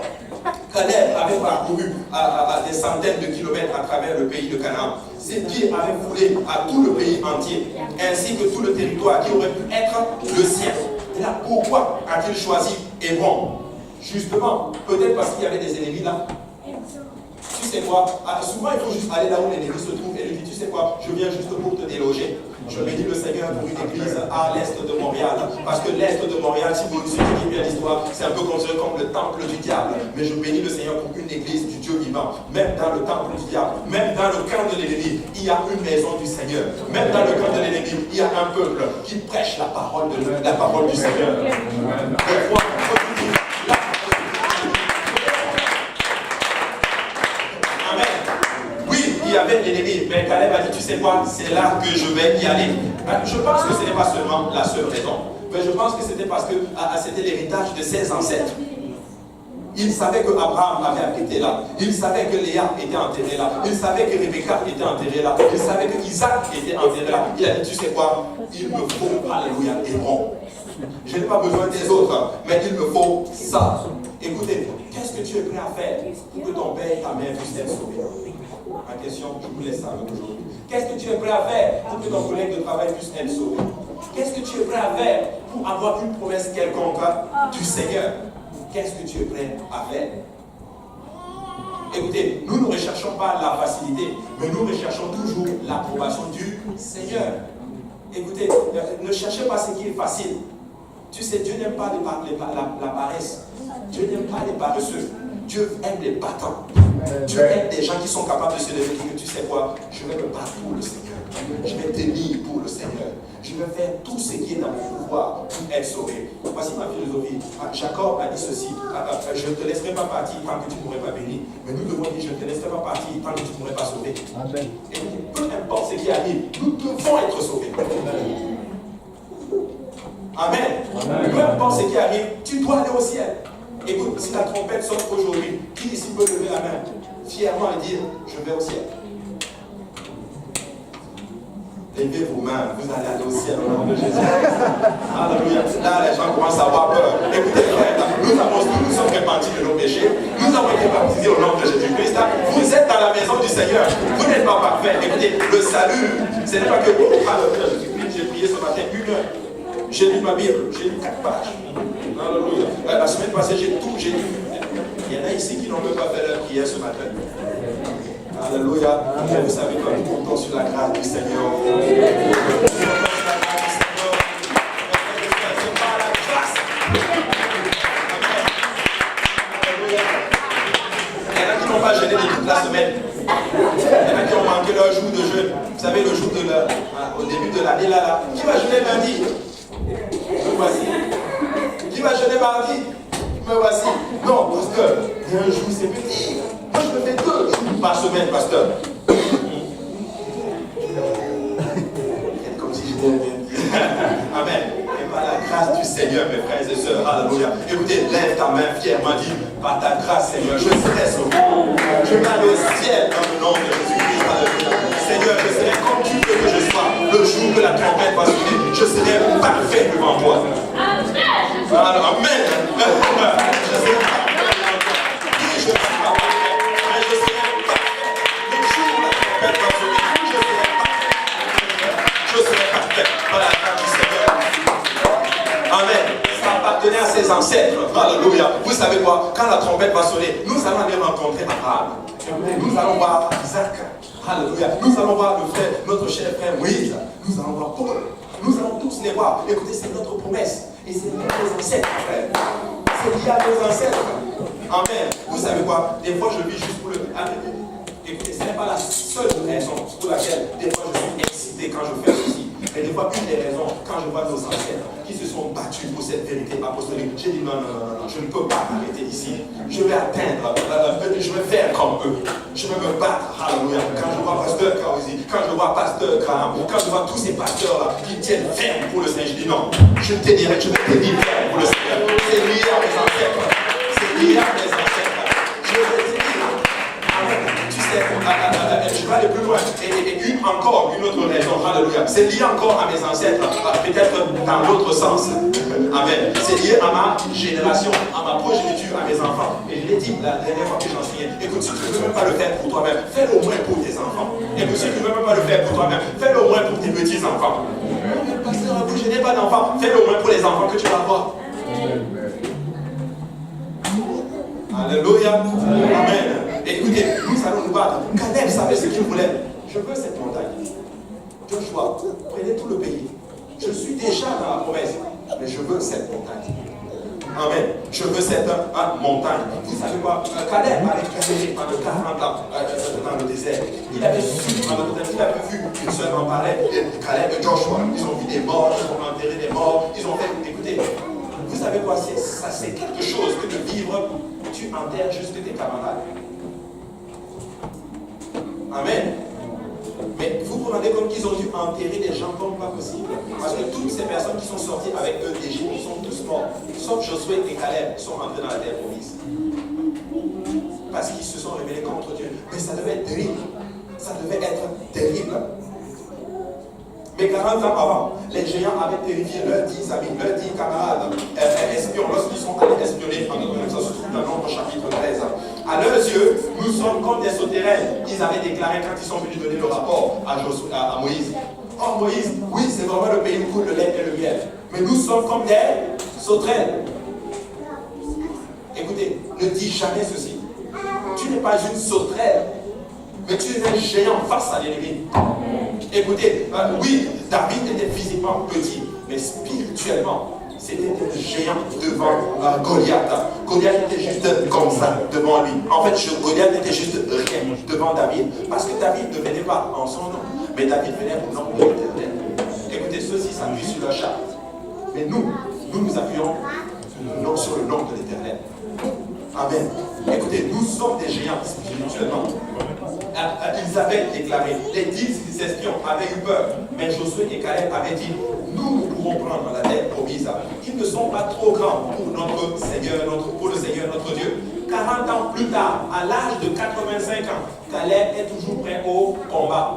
Caleb avait parcouru à des centaines de kilomètres à travers le pays de Canaan. Ses pieds avaient foulé à tout le pays entier, ainsi que tout le territoire qui aurait pu être le sien. Et là, pourquoi a-t-il choisi Hébron? Justement, peut-être parce qu'il y avait des ennemis là. Tu sais quoi? Souvent, il faut juste aller là où l'ennemi se trouve et lui dire, tu sais quoi, je viens juste pour te déloger. Je bénis le Seigneur pour une église à l'est de Montréal. Parce que l'est de Montréal, si vous suivez bien l'histoire, c'est un peu considéré comme le temple du diable. Mais je bénis le Seigneur pour une église du Dieu vivant. Même dans le temple du diable, même dans le camp de l'ennemi, il y a une maison du Seigneur. Même dans le camp de l'ennemi, il y a un peuple qui prêche la parole du Seigneur. Il y avait l'ennemi, mais Caleb a dit, tu sais quoi, c'est là que je vais y aller. Je pense que ce n'est pas seulement la seule raison, mais je pense que c'était parce que c'était l'héritage de ses ancêtres. Il savait que Abraham avait habité là. Il savait que Léa était enterrée là. Il savait que Rebecca était enterrée là. Il savait que Isaac était enterré là. Il a dit, tu sais quoi, il me faut, alléluia, Hébron. Je n'ai pas besoin des autres, mais il me faut ça. Écoutez, qu'est-ce que tu es prêt à faire pour que ton père et ta mère puissent être sauvés? Ma question, je vous laisse ça aujourd'hui. Qu'est-ce que tu es prêt à faire pour que ton collègue de travail puisse être sauvé? Qu'est-ce que tu es prêt à faire pour avoir une promesse quelconque du Seigneur? Qu'est-ce que tu es prêt à faire? Écoutez, nous ne recherchons pas la facilité, mais nous recherchons toujours l'approbation du Seigneur. Écoutez, ne cherchez pas ce qui est facile. Tu sais, Dieu n'aime pas la paresse. Dieu n'aime pas les paresseux. Dieu aime les battants. Dieu aime des gens qui sont capables de se lever et dire, tu sais quoi, je vais me battre pour le Seigneur. Je vais tenir pour le Seigneur. Je vais faire tout ce qui est dans mon pouvoir pour être sauvé. Voici ma philosophie. Jacob a dit ceci. Je ne te laisserai pas partir tant que tu ne m'aurais pas béni. Mais nous devons dire, je ne te laisserai pas partir tant que tu ne m'aurais pas sauvé. Amen. Et peu importe ce qui arrive, nous devons être sauvés. Amen. Amen. Peu importe ce qui arrive, tu dois aller au ciel. Écoute, si la trompette sonne aujourd'hui, qui ici peut lever la main fièrement et dire, je vais au ciel? Levez vos mains, vous allez aller au ciel au nom de Jésus. Alléluia. Là, les gens commencent à avoir peur. Écoutez, frère, nous sommes repentis de nos péchés. Nous avons été baptisés au nom de Jésus-Christ. Vous êtes dans la maison du Seigneur. Vous n'êtes pas parfait. Écoutez, le salut, ce n'est pas que j'ai prié ce matin 1 heure. J'ai lu ma Bible, j'ai lu 4 pages. Alléluia. La semaine passée, j'ai lu. Il y en a ici qui n'ont même pas fait leur prière ce matin. Alléluia. Mais vous savez quoi, nous comptons sur la grâce du Seigneur. Il y en a qui n'ont pas jeûné toute la semaine. Il y en a qui ont manqué leur jour de jeûne. Vous savez, le jour au début de l'année, là. Qui va jeûner lundi? Me voici. Qui va jeûner mardi? Me voici. Non, pasteur, un jour c'est petit. Moi je me fais 2 jours par semaine, pasteur. Comme si je voulais bien dire. Amen. Et par la grâce du Seigneur, mes frères et sœurs, alléluia. Écoutez, lève ta main fièrement, dis, par ta grâce, Seigneur, je serai sauvé. Je vais aller au ciel dans le nom de Jésus-Christ, alléluia. Seigneur, je serai comme tu veux que je sois. Le jour que la trompette va sonner, je serai parfait devant toi. Amen. Je serai parfait. Je serai parfait. Mais je serai parfait. Le jour où la trompette va sonner, je serai parfait. Par la grâce du Seigneur. Amen. Ça appartenait à ses ancêtres. Alléluia. Vous savez quoi? Quand la trompette va sonner, nous allons aller rencontrer Abraham. Nous allons voir Isaac. Alléluia. Nous allons voir notre cher frère Moïse. Nous allons voir Paul. Nous allons tous les voir. Écoutez, c'est notre promesse. Et c'est lié à nos ancêtres, frère. C'est lié à nos ancêtres. Amen. Vous savez quoi? Des fois, je vis juste pour le... Écoutez, ce n'est pas la seule raison pour laquelle des fois je suis excité quand je fais ceci. Mais des fois, une des raisons, quand je vois nos ancêtres qui se sont battus pour cette vérité apostolique, j'ai dit non, je ne peux pas m'arrêter ici. Je vais atteindre, je vais faire comme eux. Je vais me battre, alléluia. Quand je vois Pasteur Kaouzi, quand je vois Pasteur Graham, quand je vois tous ces pasteurs-là qui tiennent ferme pour le Seigneur, je dis non, je vais tenir ferme pour le Seigneur. C'est lié à mes ancêtres. C'est lié à mes ancêtres. Je vais tenir. Tu sais, je vais aller plus loin. Et une autre raison, alléluia. C'est lié encore à mes ancêtres, peut-être dans l'autre sens. Amen. C'est lié à ma génération, à ma progéniture, à mes enfants. Et l'ai dit la dernière fois que j'enseignais. Écoute, si tu ne peux même pas le faire pour toi-même, fais-le au moins pour tes enfants. Écoute, si tu ne peux même pas le faire pour toi-même, fais-le au moins pour tes petits-enfants. Pasteur, je n'ai pas d'enfants, fais-le au moins pour les enfants que tu vas avoir. Alléluia. Amen. Et écoutez, nous allons nous battre. Caleb savait ce qu'il voulait. Je veux cette montagne. Joshua, prenez tout le pays. Je suis déjà dans la promesse, mais je veux cette montagne. Amen. Je veux cette montagne. Vous savez quoi? Caleb avait traversé pendant 40 ans dans le désert. Il avait su, il avait vu une sœur en parlait. Caleb et Joshua, ils ont vu des morts, ils ont enterré des morts. Ils ont fait, écoutez, vous savez quoi? C'est quelque chose que de vivre, tu enterres juste tes camarades. Amen. Mais vous vous rendez compte qu'ils ont dû enterrer des gens comme pas possible. Parce que toutes ces personnes qui sont sorties avec eux d'Égypte sont tous morts. Sauf Josué et Caleb sont entrés dans la terre promise. Parce qu'ils se sont rebellés contre Dieu. Mais ça devait être terrible. Ça devait être terrible. Mais 40 ans avant, les géants avaient terrifié leurs 10 amis, leurs 10 camarades espions lorsqu'ils sont allés espionner en 1960 dans Nombre chapitre 13. À leurs yeux, nous sommes comme des sauterelles. Ils avaient déclaré quand ils sont venus donner le rapport à Moïse. Oh Moïse, oui, c'est vraiment le pays où coule le lait et le miel. Mais nous sommes comme des sauterelles. Écoutez, ne dis jamais ceci. Tu n'es pas une sauterelle, mais tu es un géant face à l'ennemi. Écoutez, oui, David était physiquement petit, mais spirituellement, c'était un géant devant Goliath. Goliath était juste comme ça devant lui. En fait, Goliath était juste rien devant David. Parce que David ne venait pas en son nom, mais David venait au nom de l'Éternel. Écoutez, ceux-ci s'appuient sur la charte. Mais nous appuyons sur le nom de l'Éternel. Amen. Écoutez, nous sommes des géants spirituellement. Ils avaient déclaré, les 10 espions avaient eu peur, mais Josué et Caleb avaient dit, nous pourrons prendre la terre promise. Ils ne sont pas trop grands pour notre Seigneur, pour le Seigneur notre Dieu. 40 ans plus tard, à l'âge de 85 ans, Caleb est toujours prêt au combat.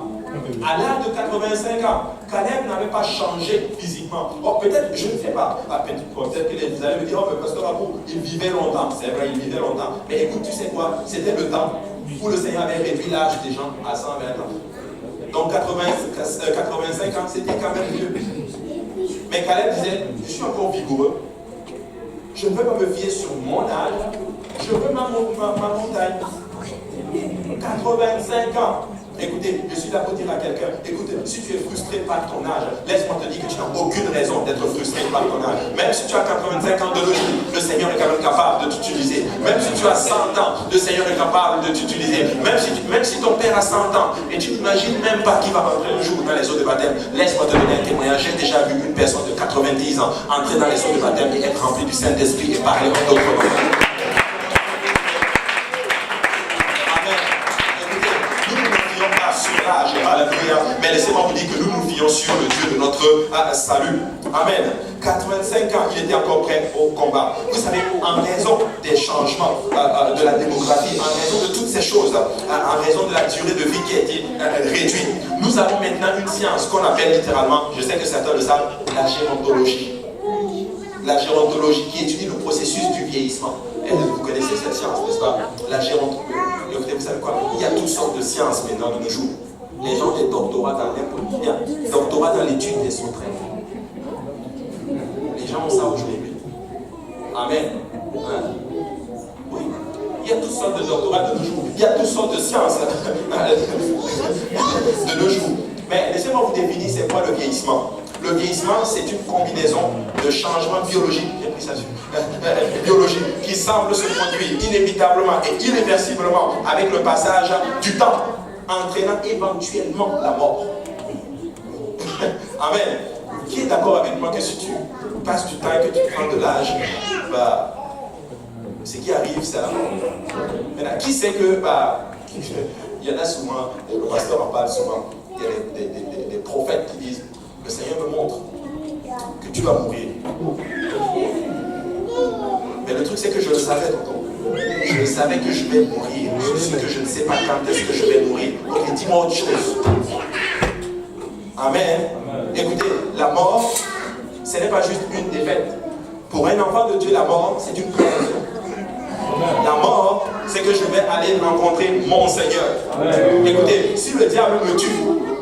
À l'âge de 85 ans, Caleb n'avait pas changé physiquement. Oh, peut-être, je ne sais pas. Peut-être que vous allez me dire, oh, mais Pasteur Abou, il vivait longtemps. C'est vrai, il vivait longtemps. Mais écoute, tu sais quoi? C'était le temps où le Seigneur avait réduit l'âge des gens à 120 ans. Donc 85 ans, c'était quand même vieux. Mais Caleb disait, je suis encore vigoureux. Je ne veux pas me fier sur mon âge. Je veux ma montagne. 85 ans. Écoutez, je suis là pour dire à quelqu'un, écoute, si tu es frustré par ton âge, laisse-moi te dire que tu n'as aucune raison d'être frustré par ton âge. Même si tu as 85 ans de nos jours, le Seigneur est quand même capable de t'utiliser. Même si tu as 100 ans, le Seigneur est capable de t'utiliser. Même si ton père a 100 ans et tu n'imagines même pas qu'il va rentrer un jour dans les eaux de baptême, laisse-moi te donner un témoignage. J'ai déjà vu une personne de 90 ans entrer dans les eaux de baptême et être remplie du Saint-Esprit et parler en d'autres langues. Mais laissez-moi vous dire que nous nous fions sur le Dieu de notre salut. Amen. 85 ans, il était encore prêt au combat. Vous savez, en raison des changements de la démographie, en raison de toutes ces choses, en raison de la durée de vie qui a été réduite, nous avons maintenant une science qu'on appelle littéralement, je sais que certains le savent, la gérontologie. La gérontologie qui étudie le processus du vieillissement. Et vous connaissez cette science, n'est-ce pas? La gérontologie. Écoutez, vous savez quoi? Il y a toutes sortes de sciences maintenant de nos jours. Les gens ont des doctorats dans n'importe doctorat dans l'étude des sauterelles. Les gens ont ça aujourd'hui. Amen. Hein? Oui. Il y a toutes sortes de doctorats de nos jours. Il y a toutes sortes de sciences de nos jours. Mais laissez-moi vous définir c'est quoi le vieillissement. Le vieillissement, c'est une combinaison de changements biologiques, biologiques qui semblent se produire inévitablement et irréversiblement avec le passage du temps, entraînant éventuellement la mort. Amen. Qui est d'accord avec moi que si tu passes du temps et que tu prends de l'âge, ce qui arrive, c'est la mort. Maintenant, qui sait que, il y en a souvent, le pasteur en parle souvent, il y a des prophètes qui disent, le Seigneur me montre que tu vas mourir. Mais le truc c'est que je le savais, tonton. Je savais que je vais mourir. Ce que je ne sais pas quand est-ce que je vais mourir. Ok, dis-moi autre chose. Amen. Écoutez, la mort, ce n'est pas juste une défaite. Pour un enfant de Dieu, la mort, c'est une preuve. La mort, c'est que je vais aller rencontrer mon Seigneur. Écoutez, si le diable me tue,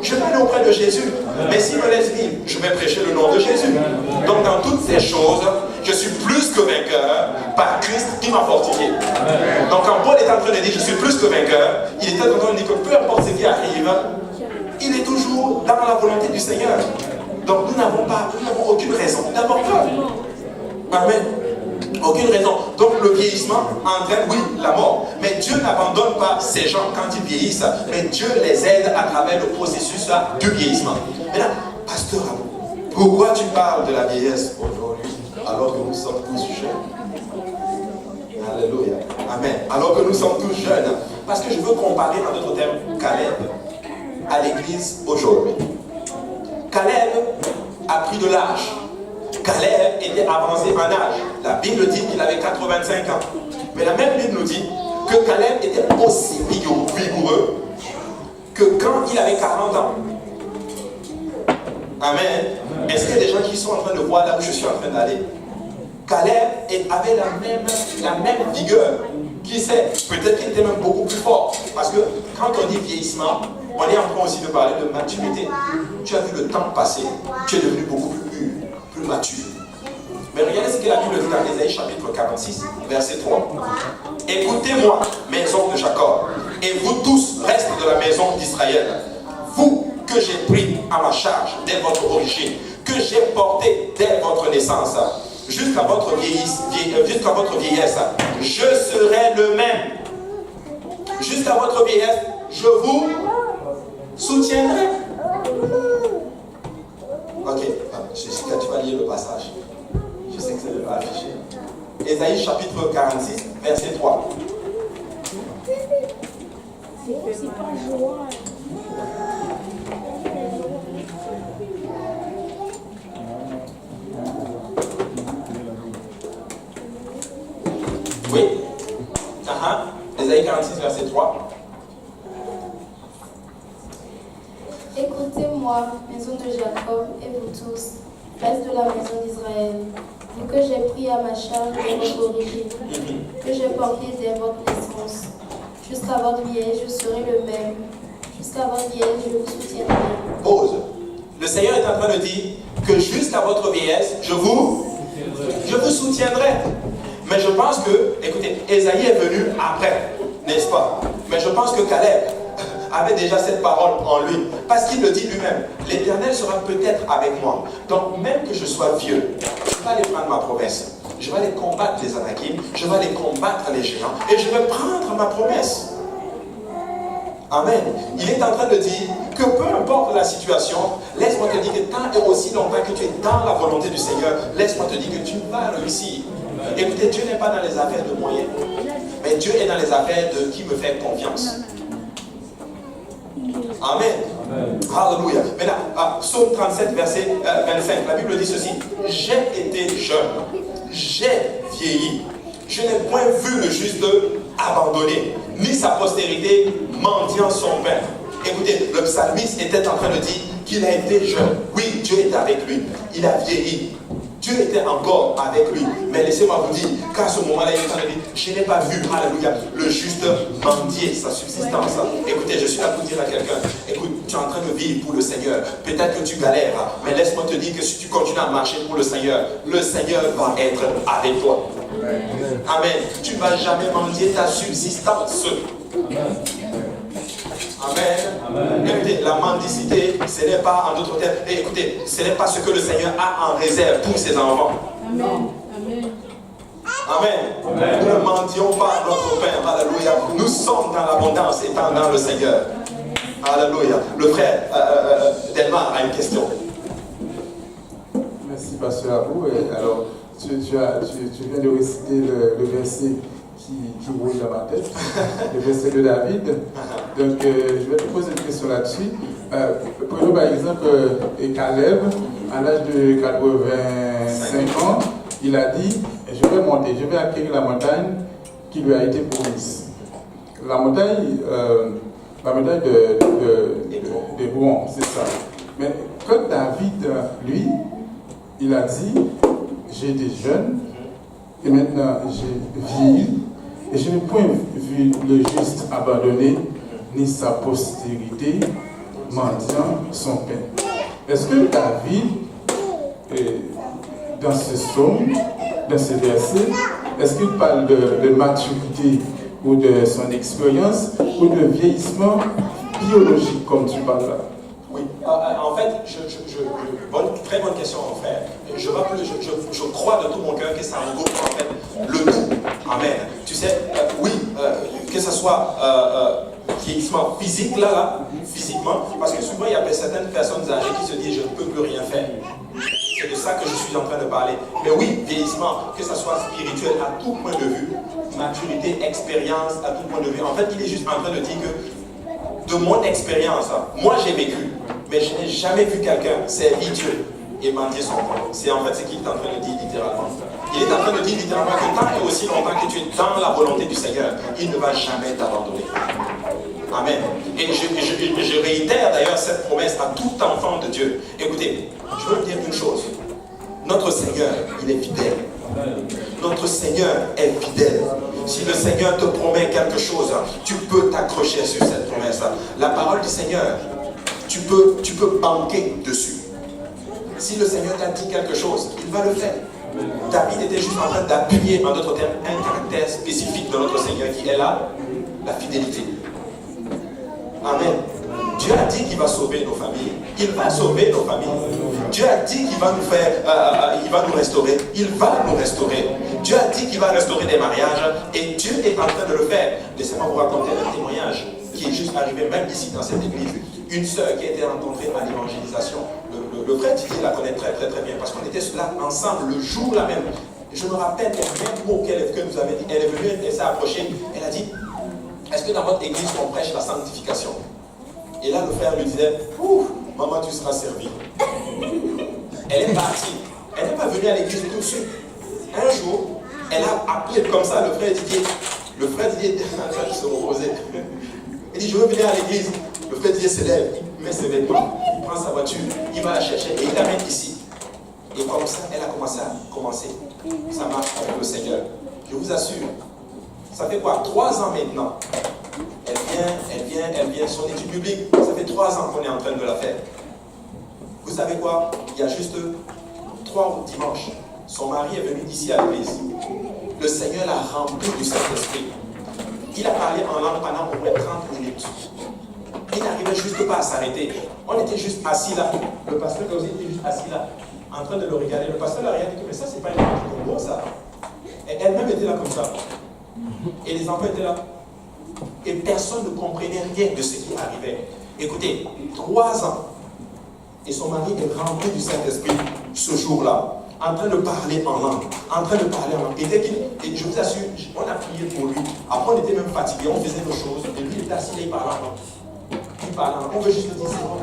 je vais aller auprès de Jésus. Mais s'il me laisse vivre, je vais prêcher le nom de Jésus. Donc dans toutes ces choses, je suis plus que vainqueur par Christ qui m'a fortifié. Donc quand Paul est en train de dire je suis plus que vainqueur, il est en train de dire que peu importe ce qui arrive, il est toujours dans la volonté du Seigneur. Donc nous n'avons aucune raison d'avoir peur. Amen. Aucune raison. Donc le vieillissement entraîne, oui, la mort. Mais Dieu n'abandonne pas ces gens quand ils vieillissent, mais Dieu les aide à travers le processus du vieillissement. Maintenant, pasteur, pourquoi tu parles de la vieillesse aujourd'hui alors que nous sommes tous jeunes? Alléluia. Amen. Alors que nous sommes tous jeunes. Parce que je veux comparer en d'autres termes Caleb à l'église aujourd'hui. Caleb a pris de l'âge. Caleb était avancé en âge. La Bible dit qu'il avait 85 ans. Mais la même Bible nous dit que Caleb était aussi vigoureux que quand il avait 40 ans. Amen. Est-ce qu'il y a des gens qui sont en train de voir là où je suis en train d'aller? Caleb avait la même vigueur. Qui sait? Peut-être qu'il était même beaucoup plus fort. Parce que quand on dit vieillissement, on est en train aussi de parler de maturité. Tu as vu le temps passer. Tu es devenu beaucoup plus mature. Mais regardez ce que la Bible dit dans Ésaïe chapitre 46, verset 3. Écoutez-moi, maison de Jacob, et vous tous, reste de la maison d'Israël, vous que j'ai pris à ma charge dès votre origine, que j'ai porté dès votre naissance, jusqu'à votre vieillesse, je serai le même. Jusqu'à votre vieillesse, je vous soutiendrai. Ok, Jessica, tu vas lire le passage. Je sais que c'est pas affiché. Ésaïe chapitre 46, verset 3. Oui. Ésaïe 46, verset 3. Écoutez-moi, maison de Jacob, et vous tous, reste de la maison d'Israël, vous que j'ai pris à ma charge dès votre origine, que j'ai porté dès votre naissance. Jusqu'à votre vieillesse, je serai le même. Jusqu'à votre vieillesse, je vous soutiendrai. Pause. Le Seigneur est en train de dire que jusqu'à votre vieillesse, je vous soutiendrai. Mais je pense que, écoutez, Ésaïe est venu après, n'est-ce pas? Mais je pense que Caleb avait déjà cette parole en lui. Parce qu'il le dit lui-même, l'Éternel sera peut-être avec moi. Donc même que je sois vieux, je vais aller prendre ma promesse. Je vais aller combattre les Anakim, je vais aller combattre les géants, et je vais prendre ma promesse. Amen. Il est en train de dire que peu importe la situation, laisse-moi te dire que tant et aussi longtemps que tu es dans la volonté du Seigneur, laisse-moi te dire que tu vas réussir. Écoutez, Dieu n'est pas dans les affaires de moyens, mais Dieu est dans les affaires de qui me fait confiance. Amen. Alléluia. Maintenant, Psaume 37, verset 25, la Bible dit ceci: j'ai été jeune, j'ai vieilli, je n'ai point vu le juste abandonné, ni sa postérité mendiant son pain. Écoutez, le psalmiste était en train de dire qu'il a été jeune. Oui, Dieu était avec lui. Il a vieilli. Dieu était encore avec lui. Mais laissez-moi vous dire qu'à ce moment-là, il est en train de dire, je n'ai pas vu, alléluia, le juste mendier sa subsistance. Écoutez, je suis là pour dire à quelqu'un, écoute, tu es en train de vivre pour le Seigneur. Peut-être que tu galères, mais laisse-moi te dire que si tu continues à marcher pour le Seigneur va être avec toi. Amen. Tu ne vas jamais mendier ta subsistance. Amen. Écoutez, la mendicité, ce n'est pas, en d'autres termes, écoutez, ce n'est pas ce que le Seigneur a en réserve pour ses enfants. Amen. Nous ne mendions pas notre pain. Alléluia. Nous sommes dans l'abondance étant dans le Seigneur. Alléluia. Le frère Delmar a une question. Merci, pasteur Abou. Alors, tu viens de réciter le verset qui roule dans ma tête, le verset de David. Donc, je vais te poser une question là-dessus. Prenons par exemple Caleb, à l'âge de 85 ans, il a dit, je vais monter, je vais acquérir la montagne qui lui a été promise. La montagne d'Hébron, c'est ça. Mais quand David, lui, il a dit, j'ai été jeune, et maintenant j'ai vieilli, Et je n'ai point vu le juste abandonné, ni sa postérité mendiant son pain. Est-ce que David, dans ce psaume, dans ce verset, est-ce qu'il parle de maturité ou de son expérience ou de vieillissement biologique comme tu parles là? Oui, en fait, très bonne question, mon frère. Je crois de tout mon cœur que ça regroupe en fait le tout. Amen. Tu sais, oui, que ce soit vieillissement physique, physiquement, parce que souvent il y a certaines personnes âgées qui se disent je ne peux plus rien faire. C'est de ça que je suis en train de parler. Mais oui, vieillissement, que ce soit spirituel à tout point de vue, maturité, expérience à tout point de vue. En fait, il est juste en train de dire que de mon expérience, moi j'ai vécu, mais je n'ai jamais vu quelqu'un servir Dieu et mendier son pain. C'est en fait ce qu'il est en train de dire littéralement. Il est en train de dire littéralement que tant et aussi longtemps que tu es dans la volonté du Seigneur, il ne va jamais t'abandonner. Amen. Et je réitère d'ailleurs cette promesse à tout enfant de Dieu. Écoutez, je veux vous dire une chose. Notre Seigneur, il est fidèle. Notre Seigneur est fidèle. Si le Seigneur te promet quelque chose, tu peux t'accrocher sur cette promesse. La parole du Seigneur, tu peux banquer dessus. Si le Seigneur t'a dit quelque chose, il va le faire. David était juste en train d'appuyer, en d'autres termes, un caractère spécifique de notre Seigneur qui est là, la fidélité. Amen. Dieu a dit qu'il va sauver nos familles. Il va sauver nos familles. Dieu a dit qu'il va nous faire, il va nous restaurer. Il va nous restaurer. Dieu a dit qu'il va restaurer des mariages et Dieu est en train de le faire. Laissez-moi vous raconter un témoignage qui est juste arrivé même ici dans cette église. Une sœur qui a été rencontrée à l'évangélisation. Le frère Didier la connaît très bien parce qu'on était là ensemble le jour là même. Je me rappelle les mêmes mots que nous avait dit. Elle est venue, elle s'est approchée. Elle a dit, est-ce que dans votre église on prêche la sanctification? Et là le frère lui disait, maman tu seras servie. Elle est partie. Elle n'est pas venue à l'église tout de suite. Un jour, elle a appelé comme ça le frère Didier. Le frère Didier était en train de se reposer. Il dit, je veux venir à l'église. Le frère Didier se lève, il met ses vêtements, il prend sa voiture, il va la chercher et il l'amène ici. Et comme ça, elle a commencé à commencer. Ça marche avec le Seigneur. Je vous assure. Ça fait quoi? 3 ans maintenant. Elle vient, son étude biblique. Ça fait 3 ans qu'on est en train de la faire. Vous savez quoi? Il y a juste 3 dimanches. Son mari est venu ici à l'église. Le Seigneur l'a rempli du Saint-Esprit. Il a parlé en langue pendant au moins 30 minutes. Il n'arrivait juste pas à s'arrêter. On était juste assis là. Le pasteur aussi était juste assis là, en train de le regarder. Le pasteur l'a regardé, mais ça, c'est pas une langue du Congo, ça. Et elle-même était là comme ça. Et les enfants étaient là. Et personne ne comprenait rien de ce qui arrivait. Écoutez, 3 ans. Et son mari est rempli du Saint-Esprit ce jour-là, en train de parler en langue, Et je vous assure, on a prié pour lui. Après, on était même fatigués, on faisait nos choses. Et lui, il était assis, il parlait en langue. Il parlait en langue. On veut juste le dire, c'est bon.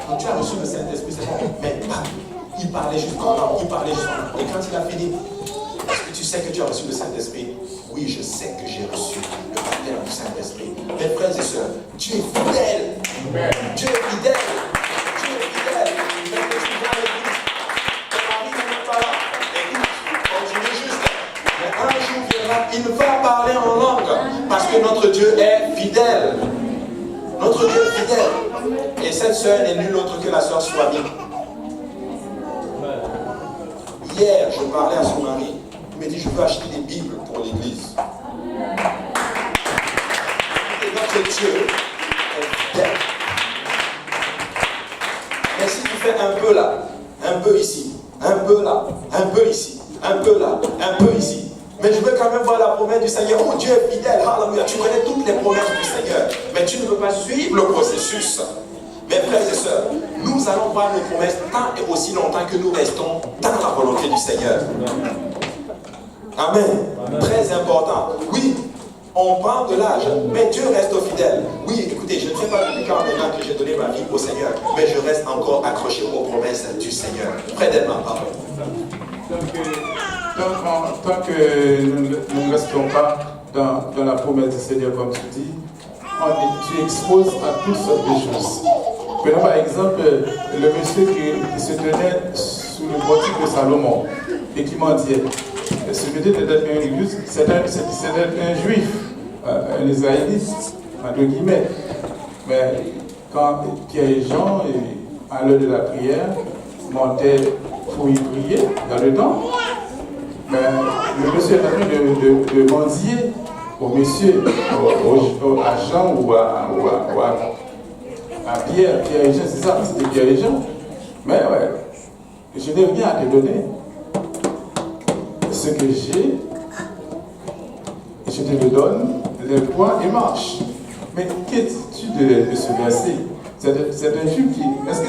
Quand tu as reçu le Saint-Esprit, c'est bon. Mais il parlait juste en langue, il parlait juste en langue. Et quand il a fini, est-ce que tu sais que tu as reçu le Saint-Esprit? Oui, je sais que j'ai reçu le baptême du Saint-Esprit. Mes frères et sœurs, Dieu est fidèle. Dieu est fidèle. Dieu est fidèle. Quand tu viens à l'église, ton mari n'est pas là. Écoute, continue juste. Mais un jour viendra, il va parler en langue. Parce que notre Dieu est fidèle. Notre Dieu est fidèle. Et cette sœur n'est nulle autre que la sœur Swami. Hier, je parlais à son mari. Il me dit, je veux acheter des Bibles pour l'église. Et notre Dieu est fidèle. Mais si tu fais un peu là, un peu ici, un peu là, un peu ici, un peu là, un peu ici, mais je veux quand même voir la promesse du Seigneur. Oh, Dieu est fidèle, alléluia. Tu connais toutes les promesses du Seigneur, mais tu ne peux pas suivre le processus. Mes frères et sœurs, nous allons voir les promesses tant et aussi longtemps que nous restons dans la volonté du Seigneur. Amen. Très important. Oui, on parle de l'âge, mais Dieu reste fidèle. Oui, écoutez, je ne sais pas depuis quand maintenant que j'ai donné ma vie au Seigneur, mais je reste encore accroché aux promesses du Seigneur. Près d'elle ma parole. Tant que nous ne restons pas dans la promesse du Seigneur, comme tu dis, tu exposes à toutes sortes de choses. Prenons par exemple le monsieur qui se tenait sous le portique de Salomon et qui mendiait. Ce que était d'être un juif, c'est d'être un juif, un israélite, entre guillemets. Mais quand Pierre et Jean, à l'heure de la prière, montaient pour y prier dans le temple, le monsieur est en train de mendier au monsieur, à Jean ou à Pierre et Jean, c'est ça, c'était Pierre et Jean. Mais ouais, je n'ai rien à te donner. Ce que j'ai, je te le donne, lève-toi et marche. Mais qu'est-ce que tu de ce verset? C'est un juif qui. Est-ce que